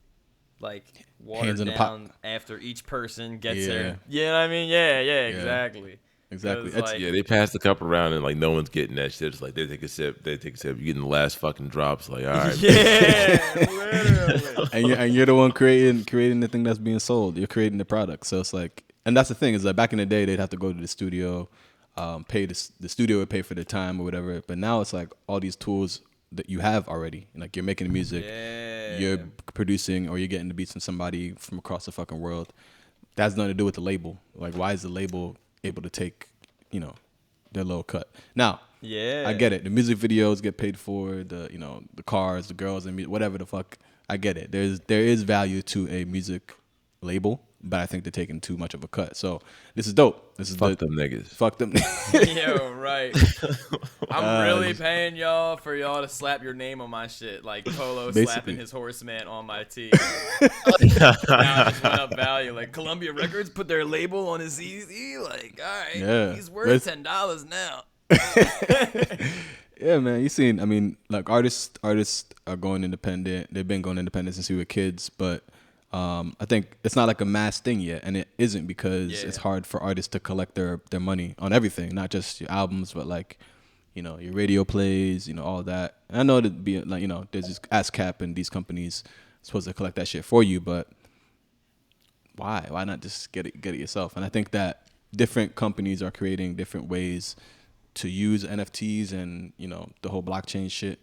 [SPEAKER 2] like,
[SPEAKER 3] Hands
[SPEAKER 2] watered
[SPEAKER 3] in the
[SPEAKER 2] down after each person gets there. You know what I mean? Yeah, exactly.
[SPEAKER 3] Exactly.
[SPEAKER 2] Like,
[SPEAKER 1] They pass the cup around and like no one's getting that shit. It's like they take a sip. You're getting the last fucking drops. Like, all right.
[SPEAKER 2] Yeah, literally.
[SPEAKER 3] and you're the one creating the thing that's being sold. You're creating the product. So it's like, and that's the thing is that back in the day they'd have to go to the studio, pay the studio would pay for the time or whatever. But now it's like all these tools that you have already. Like you're making the music, you're producing, or you're getting the beats from somebody from across the fucking world. That has nothing to do with the label. Like, why is the label able to take, their little cut? Now, I get it. The music videos get paid for, the cars, the girls, and whatever the fuck. I get it. There is value to a music label, but I think they're taking too much of a cut. So this is dope.
[SPEAKER 1] Fuck them niggas.
[SPEAKER 3] Fuck them.
[SPEAKER 2] Yo, right. I'm really paying y'all for y'all to slap your name on my shit, like Polo slapping his horseman on my tee. Now I just went up value. Like Columbia Records put their label on his easy. Like, all right, he's worth $10 now.
[SPEAKER 3] Yeah, man. You seen? I mean, like artists are going independent. They've been going independent since we were kids, but I think it's not like a mass thing yet, and it isn't because it's hard for artists to collect their money on everything, not just your albums, but like, your radio plays, all that. And I know that there's this ASCAP and these companies supposed to collect that shit for you, but why? Why not just get it yourself? And I think that different companies are creating different ways to use NFTs and the whole blockchain shit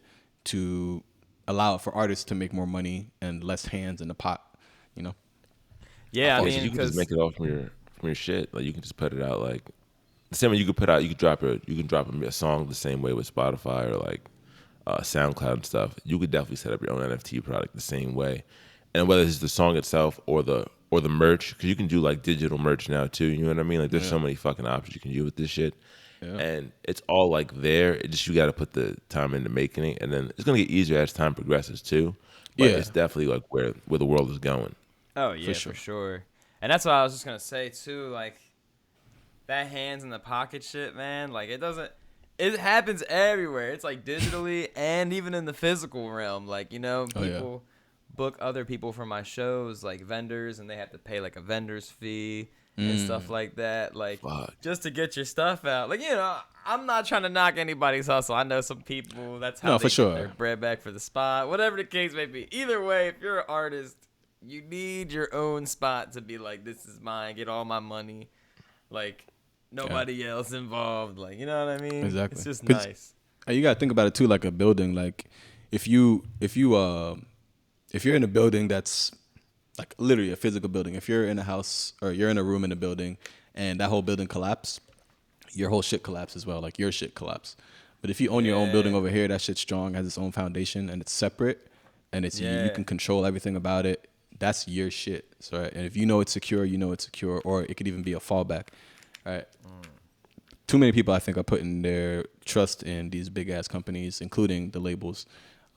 [SPEAKER 3] to allow for artists to make more money and less hands in the pot.
[SPEAKER 2] Yeah, I mean,
[SPEAKER 1] you can just make it all from your shit. Like you can just put it out like the same way you could drop a song the same way with Spotify or like SoundCloud and stuff. You could definitely set up your own NFT product the same way, and whether it's the song itself or the merch, because you can do like digital merch now too. You know what I mean? Like there's so many fucking options you can do with this shit. Yeah. And it's all like there. It just you got to put the time into making it, and then it's gonna get easier as time progresses too. But it's definitely like where the world is going.
[SPEAKER 2] Oh yeah, for sure. And that's what I was just gonna say too. Like that hands in the pocket shit, man. Like it happens everywhere. It's like digitally and even in the physical realm. Like people book other people for my shows, like vendors, and they have to pay like a vendor's fee. And stuff like that, like just to get your stuff out. Like I'm not trying to knock anybody's hustle. I know some people that's how they get their bread back for the spot. Whatever the case may be. Either way, if you're an artist, you need your own spot to be like, this is mine. Get all my money. Like nobody else involved. Like what I mean?
[SPEAKER 3] Exactly.
[SPEAKER 2] It's just nice.
[SPEAKER 3] You gotta think about it too, like a building. Like if you're in a building that's like literally a physical building. If you're in a house or you're in a room in a building and that whole building collapsed, your whole shit collapse as well. Like your shit collapse. But if you own your own building over here, that shit's strong, has its own foundation, and it's separate, and it's you can control everything about it. That's your shit. So, and if you know it's secure, you know it's secure, or it could even be a fallback. Right. Too many people, I think, are putting their trust in these big ass companies, including the labels.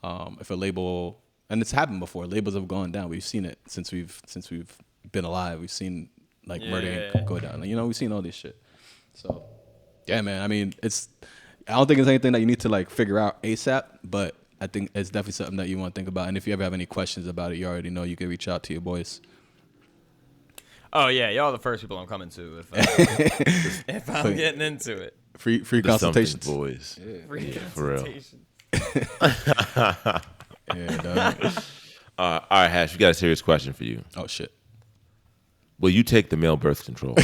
[SPEAKER 3] If a label, and it's happened before, labels have gone down. We've seen it since we've been alive. We've seen like Murder Inc. go down. Like, you know, we've seen all this shit. So, yeah, man. I mean, I don't think it's anything that you need to like figure out ASAP, but I think it's definitely something that you want to think about. And if you ever have any questions about it, you already know you can reach out to your boys.
[SPEAKER 2] Oh yeah, y'all are the first people I'm coming to if I'm getting into it.
[SPEAKER 3] Free consultations,
[SPEAKER 1] boys.
[SPEAKER 2] Yeah. Free
[SPEAKER 1] consultation.
[SPEAKER 2] For real.
[SPEAKER 3] Yeah, dog.
[SPEAKER 1] All right, Hash, we got a serious question for you.
[SPEAKER 3] Oh shit.
[SPEAKER 1] Will you take the male birth control?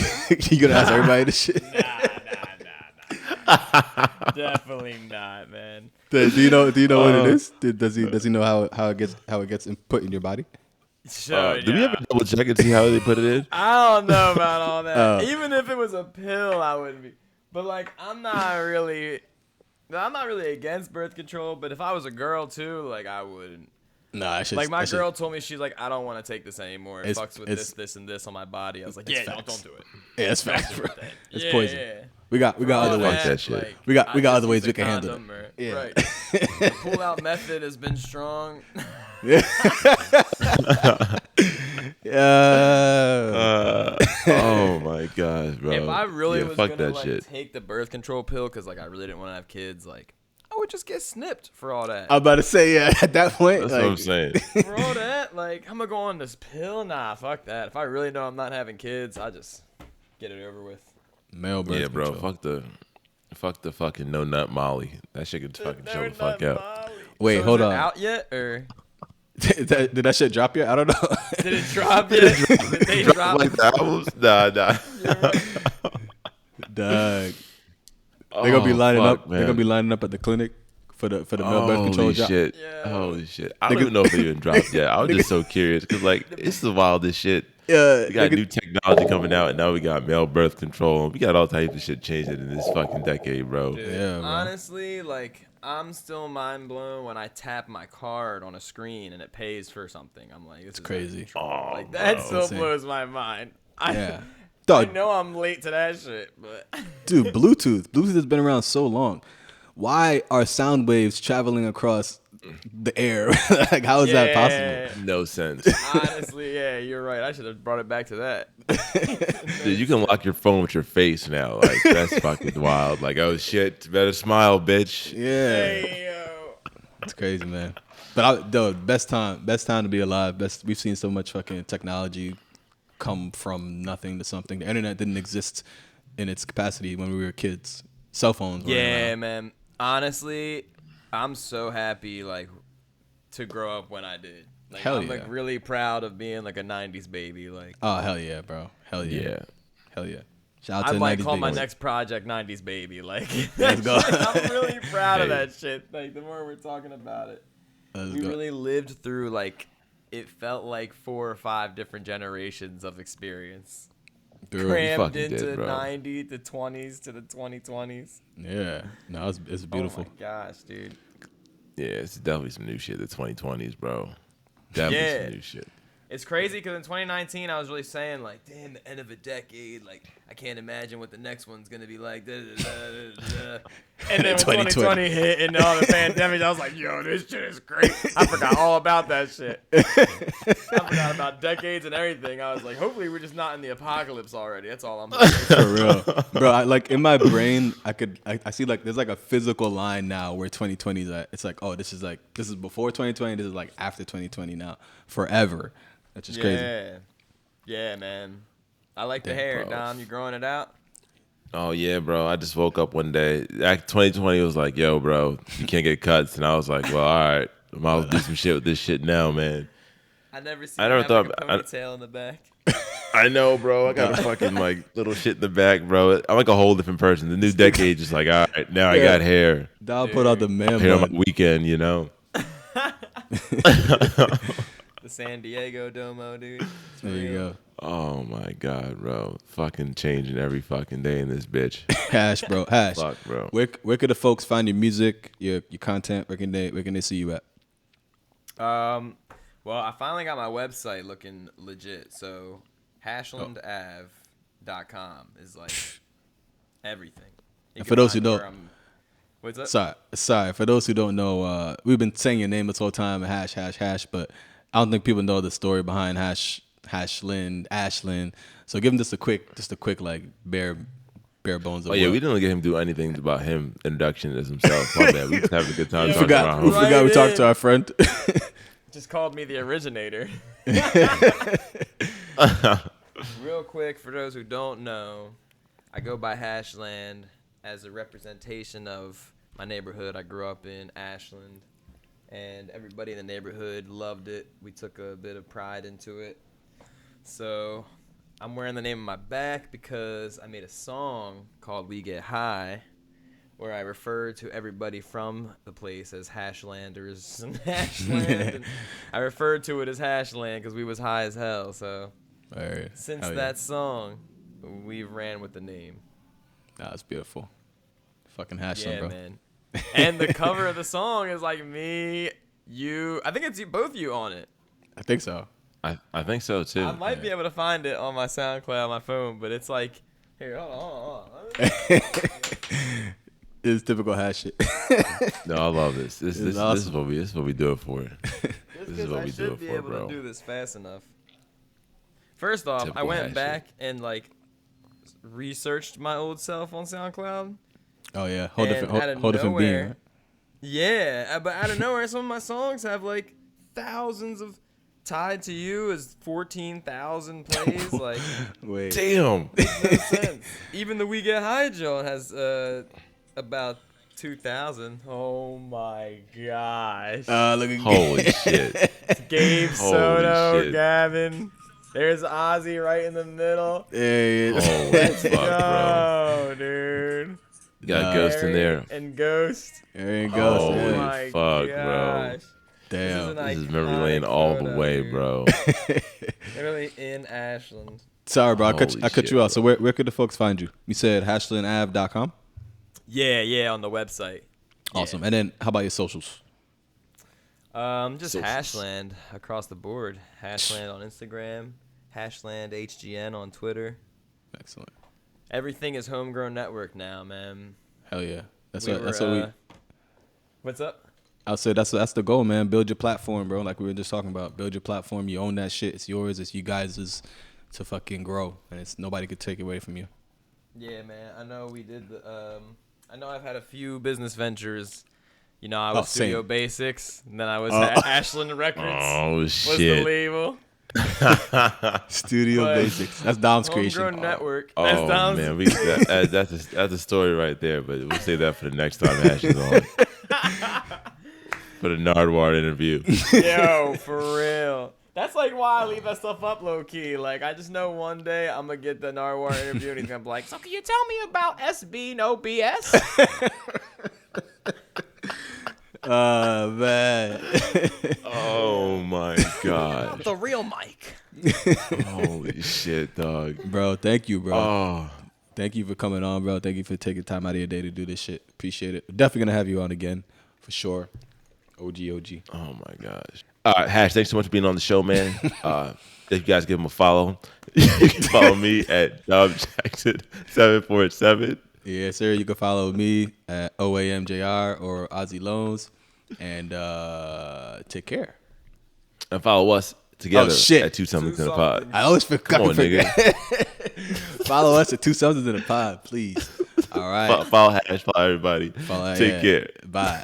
[SPEAKER 3] You gonna ask everybody this shit?
[SPEAKER 2] Nah. Definitely not, man.
[SPEAKER 3] Do you know what it is? Does he know how it gets put in your body?
[SPEAKER 2] Sure,
[SPEAKER 1] do we ever double check and see how they put it in?
[SPEAKER 2] I don't know about all that. Even if it was a pill, I wouldn't be. But like, I'm not really against birth control. But if I was a girl too, like I wouldn't.
[SPEAKER 3] Nah,
[SPEAKER 2] like my girl told me, she's like, I don't want to take this anymore. It fucks with this, and this on my body. I was like, yeah, don't do it.
[SPEAKER 3] Yeah, it's facts, bro. It's poison.
[SPEAKER 2] Yeah.
[SPEAKER 3] We got other ways.
[SPEAKER 1] That shit.
[SPEAKER 2] Like,
[SPEAKER 3] We got other ways we can handle it.
[SPEAKER 2] Yeah. Right. The pull-out method has been strong.
[SPEAKER 3] Yeah.
[SPEAKER 1] Oh my gosh, bro.
[SPEAKER 2] If I really was
[SPEAKER 1] fuck
[SPEAKER 2] gonna
[SPEAKER 1] that shit.
[SPEAKER 2] take the birth control pill because like I really didn't want to have kids, like I would just get snipped for all that.
[SPEAKER 3] I'm about to say, yeah, at that point.
[SPEAKER 1] That's
[SPEAKER 3] like,
[SPEAKER 1] what I'm saying.
[SPEAKER 2] For all that, like I'm gonna go on this pill? Nah, fuck that. If I really know I'm not having kids, I just get it over with.
[SPEAKER 3] Male birth
[SPEAKER 1] bro.
[SPEAKER 3] control.
[SPEAKER 1] Fuck the fucking no nut Molly. That shit could fucking chill the fuck out.
[SPEAKER 2] Molly.
[SPEAKER 3] Wait,
[SPEAKER 2] so
[SPEAKER 3] hold
[SPEAKER 2] is
[SPEAKER 3] on.
[SPEAKER 2] it out yet or?
[SPEAKER 3] Did that shit drop yet? I don't know.
[SPEAKER 2] Did it drop yet? Did they drop
[SPEAKER 1] Like the albums? Nah.
[SPEAKER 3] Dog. They're gonna be lining up.
[SPEAKER 1] Man.
[SPEAKER 3] They're gonna be lining up at the clinic for the male birth control job.
[SPEAKER 1] Shit.
[SPEAKER 2] Yeah.
[SPEAKER 1] Holy shit. I don't even know if it even dropped yet. I was just so curious because like it's the wildest shit.
[SPEAKER 3] Yeah,
[SPEAKER 1] We got new technology coming out, and now we got male birth control. We got all types of shit changing in this fucking decade, bro.
[SPEAKER 2] Dude,
[SPEAKER 3] Yeah, bro.
[SPEAKER 2] honestly, like I'm still mind blown when I tap my card on a screen and it pays for something. I'm like, this is
[SPEAKER 3] crazy.
[SPEAKER 2] Like that
[SPEAKER 1] bro.
[SPEAKER 2] still
[SPEAKER 3] Insane.
[SPEAKER 2] blows my mind.
[SPEAKER 3] Yeah.
[SPEAKER 2] I
[SPEAKER 3] Dog,
[SPEAKER 2] know I'm late to that shit, but
[SPEAKER 3] dude, Bluetooth has been around so long. Why are sound waves traveling across the air? Like, how is that possible?
[SPEAKER 1] No sense.
[SPEAKER 2] honestly, yeah, you're right. I should have brought it back to that.
[SPEAKER 1] Dude, you can lock your phone with your face now. Like that's fucking wild. Like, oh shit, better smile, bitch.
[SPEAKER 3] Yeah,
[SPEAKER 2] Hey, yo.
[SPEAKER 3] it's crazy, man. But best time to be alive. We've seen so much fucking technology come from nothing to something. The internet didn't exist in its capacity when we were kids. Cell phones weren't
[SPEAKER 2] Yeah,
[SPEAKER 3] around.
[SPEAKER 2] man. Honestly, I'm so happy like to grow up when I did. Like,
[SPEAKER 3] Hell
[SPEAKER 2] I'm
[SPEAKER 3] yeah.
[SPEAKER 2] like really proud of being like a 90's baby. Like
[SPEAKER 3] Oh, hell yeah, bro. Hell yeah.
[SPEAKER 1] Yeah.
[SPEAKER 3] Hell yeah. Shout out to
[SPEAKER 2] I'd
[SPEAKER 3] the
[SPEAKER 2] like
[SPEAKER 3] 90s
[SPEAKER 2] call my
[SPEAKER 3] babies.
[SPEAKER 2] next project 90's baby. Like
[SPEAKER 3] Let's go.
[SPEAKER 2] I'm really proud of
[SPEAKER 1] Hey.
[SPEAKER 2] that shit. Like the more we're talking about it.
[SPEAKER 3] Let's
[SPEAKER 2] We
[SPEAKER 3] go.
[SPEAKER 2] really lived through like it felt like 4 or 5 different generations of experience.
[SPEAKER 3] Dude,
[SPEAKER 2] Crammed
[SPEAKER 1] fucking
[SPEAKER 2] into
[SPEAKER 1] did, bro.
[SPEAKER 2] 90 to 20s to the 2020s.
[SPEAKER 3] yeah. No, it's beautiful.
[SPEAKER 2] Oh my gosh, dude.
[SPEAKER 1] Yeah, it's definitely some new shit. The 2020s, bro. Definitely
[SPEAKER 2] Yeah.
[SPEAKER 1] some new shit.
[SPEAKER 2] It's crazy because in 2019 I was really saying like, damn, the end of a decade. Like I can't imagine what the next one's gonna be like. Da, da, da, da, da. And then when 2020 hit and all the pandemic, I was like, yo, this shit is great. I forgot all about that shit. I forgot about decades and everything. I was like, hopefully we're just not in the apocalypse already. That's all I'm.
[SPEAKER 3] For real, bro. Like in my brain, I see like there's like a physical line now where 2020 is at. It's like, oh, this is before 2020. This is like after 2020 now, forever. That's just crazy.
[SPEAKER 2] Yeah, man. I like the
[SPEAKER 3] Damn,
[SPEAKER 2] hair,
[SPEAKER 1] bro.
[SPEAKER 2] Dom. You growing it out?
[SPEAKER 1] Oh yeah, bro. I just woke up one day. 2020 was like, yo, bro, you can't get cuts, and I was like, well, all right, I might as well do some shit with this shit now, man.
[SPEAKER 2] I never seen
[SPEAKER 1] I
[SPEAKER 2] you
[SPEAKER 1] never
[SPEAKER 2] have
[SPEAKER 1] thought-
[SPEAKER 2] like a ponytail in the back.
[SPEAKER 1] I know, bro. I got a fucking like little shit in the back, bro. I'm like a whole different person. The new decade, just like, all right, now I
[SPEAKER 3] Yeah.
[SPEAKER 1] got hair.
[SPEAKER 3] Dog put out the man
[SPEAKER 1] Hair on
[SPEAKER 3] bun.
[SPEAKER 1] my weekend, you know.
[SPEAKER 2] The San Diego Domo, dude. It's
[SPEAKER 3] There you
[SPEAKER 2] real.
[SPEAKER 3] go.
[SPEAKER 1] Oh my God, bro. Fucking changing every fucking day in this bitch.
[SPEAKER 3] Hash, bro. Hash.
[SPEAKER 1] Fuck, bro.
[SPEAKER 3] Where could the folks find your music, your content? Where can they see you at?
[SPEAKER 2] Well, I finally got my website looking legit. So, hashlandav.com is like everything. You
[SPEAKER 3] And
[SPEAKER 2] can
[SPEAKER 3] for those who
[SPEAKER 2] find
[SPEAKER 3] don't-
[SPEAKER 2] where I'm- what's up?
[SPEAKER 3] Sorry. For those who don't know, we've been saying your name this whole time, hash, but I don't think people know the story behind Ashland. So give him just a quick like bare bones of
[SPEAKER 1] Oh yeah,
[SPEAKER 3] what-
[SPEAKER 1] we didn't get him to do anything about him introduction as himself. My bad. We just having a good time
[SPEAKER 2] You
[SPEAKER 1] talking
[SPEAKER 3] forgot,
[SPEAKER 1] about
[SPEAKER 3] we
[SPEAKER 1] him.
[SPEAKER 2] Right
[SPEAKER 3] forgot we talked
[SPEAKER 2] in.
[SPEAKER 3] to our friend.
[SPEAKER 2] Just called me the originator. Real quick, for those who don't know, I go by Hashland as a representation of my neighborhood. I grew up in Ashland, and everybody in the neighborhood loved it. We took a bit of pride into it. So I'm wearing the name on my back because I made a song called We Get High, where I refer to everybody from the place as Hashlanders and Hashland. And I referred to it as Hashland because we was high as hell. So
[SPEAKER 3] All right.
[SPEAKER 2] since
[SPEAKER 3] Hell yeah.
[SPEAKER 2] that song, we've ran with the name.
[SPEAKER 3] That's beautiful. Fucking Hashland,
[SPEAKER 2] Yeah,
[SPEAKER 3] bro.
[SPEAKER 2] man. And the cover of the song is like me, you. I think it's you, both you on it.
[SPEAKER 3] I think so.
[SPEAKER 1] I think so too.
[SPEAKER 2] I might be able to find it on my SoundCloud on my phone, but it's like, here, hold on.
[SPEAKER 3] It's typical Hash shit.
[SPEAKER 1] No, I love this. This is
[SPEAKER 3] awesome.
[SPEAKER 1] what we do it for.
[SPEAKER 2] Just
[SPEAKER 1] This is
[SPEAKER 2] 'cause
[SPEAKER 1] what
[SPEAKER 2] I
[SPEAKER 1] we do
[SPEAKER 2] should
[SPEAKER 1] it
[SPEAKER 2] be
[SPEAKER 1] for,
[SPEAKER 2] able
[SPEAKER 1] bro.
[SPEAKER 2] to do this fast enough. First off, I
[SPEAKER 1] Typical
[SPEAKER 2] went
[SPEAKER 1] Hash
[SPEAKER 2] back and like researched my old self on SoundCloud.
[SPEAKER 3] Oh yeah, whole
[SPEAKER 2] And
[SPEAKER 3] different
[SPEAKER 2] out of
[SPEAKER 3] being.
[SPEAKER 2] nowhere-
[SPEAKER 3] Right?
[SPEAKER 2] Yeah, but out of nowhere, some of my songs have like thousands of. Tied to You is 14,000 plays. Like,
[SPEAKER 3] Wait.
[SPEAKER 1] Damn.
[SPEAKER 2] no sense. Even the We Get High Joe has about 2,000. Oh my gosh.
[SPEAKER 3] Look at
[SPEAKER 1] Holy shit.
[SPEAKER 2] Gabe
[SPEAKER 1] Holy
[SPEAKER 2] Soto,
[SPEAKER 1] shit.
[SPEAKER 2] Gavin. There's Ozzy right in the middle.
[SPEAKER 3] Hey,
[SPEAKER 1] Holy fuck, bro.
[SPEAKER 2] Oh, dude.
[SPEAKER 1] You got a ghost in there.
[SPEAKER 2] And Ghost.
[SPEAKER 3] there you go.
[SPEAKER 1] Holy
[SPEAKER 2] Oh
[SPEAKER 3] man.
[SPEAKER 2] my
[SPEAKER 1] fuck, bro.
[SPEAKER 2] gosh.
[SPEAKER 3] Damn.
[SPEAKER 1] This is memory lane all the
[SPEAKER 2] photo,
[SPEAKER 1] way,
[SPEAKER 2] dude.
[SPEAKER 1] bro.
[SPEAKER 2] Literally in Ashland.
[SPEAKER 3] Sorry, bro. I cut
[SPEAKER 1] Holy
[SPEAKER 3] you
[SPEAKER 1] shit,
[SPEAKER 3] off. So where could the folks find you? You said hashlandav.com.
[SPEAKER 2] Yeah, on the website.
[SPEAKER 3] Awesome. And then how about your socials?
[SPEAKER 2] Just
[SPEAKER 1] Socials.
[SPEAKER 2] Hashland across the board. Hashland on Instagram, Hashland HGN on Twitter.
[SPEAKER 3] Excellent.
[SPEAKER 2] Everything is Homegrown Network now, man.
[SPEAKER 3] Hell yeah. That's
[SPEAKER 2] We
[SPEAKER 3] what
[SPEAKER 2] were,
[SPEAKER 3] we.
[SPEAKER 2] What's up?
[SPEAKER 3] I'll say that's the goal, man. Build your platform, bro. Like we were just talking about. Build your platform. You own that shit. It's yours. It's you guys' to fucking grow, and it's nobody could take it away from you.
[SPEAKER 2] Yeah, man. I know we did the. I know I've had a few business ventures. You know, I was
[SPEAKER 3] same.
[SPEAKER 2] Studio Basics, and then I was at Ashland Records.
[SPEAKER 1] Oh
[SPEAKER 2] Was the
[SPEAKER 1] shit.
[SPEAKER 2] label.
[SPEAKER 3] Studio
[SPEAKER 2] But
[SPEAKER 3] Basics. That's Dom's creation.
[SPEAKER 2] Homegrown Network. That's
[SPEAKER 1] Oh
[SPEAKER 2] Dom's.
[SPEAKER 1] man, that's a story right there. But we'll save that for the next time Ash is on. For the Nardwar interview.
[SPEAKER 2] Yo, for real. That's like why I leave that stuff up low key. Like, I just know one day I'm gonna get the Narwhal interview and he's gonna be like, "So can you tell me about SB No BS?"
[SPEAKER 3] Man.
[SPEAKER 1] Oh my god.
[SPEAKER 2] The real Mike.
[SPEAKER 1] Holy shit, dog.
[SPEAKER 3] Bro, thank you, bro.
[SPEAKER 1] Oh,
[SPEAKER 3] Thank you for coming on, bro. Thank you for taking time out of your day to do this shit. Appreciate it. Definitely gonna have you on again, for sure. OG.
[SPEAKER 1] oh my gosh. All right, Hash, thanks so much for being on the show, man. If you guys give him a follow, you can follow me at Jackson747.
[SPEAKER 3] Yeah, sir. You can follow me at OAMJR or Ozzy Loans. And take care.
[SPEAKER 1] And follow us together
[SPEAKER 3] Oh, shit.
[SPEAKER 1] at Twosomethingsinapod.
[SPEAKER 3] I always forget.
[SPEAKER 1] Come on, nigga.
[SPEAKER 3] Follow us at Two Somethings in a Pod, please. All right.
[SPEAKER 1] Follow Hash, follow everybody.
[SPEAKER 3] Follow-
[SPEAKER 1] Take
[SPEAKER 3] yeah.
[SPEAKER 1] care.
[SPEAKER 3] Bye.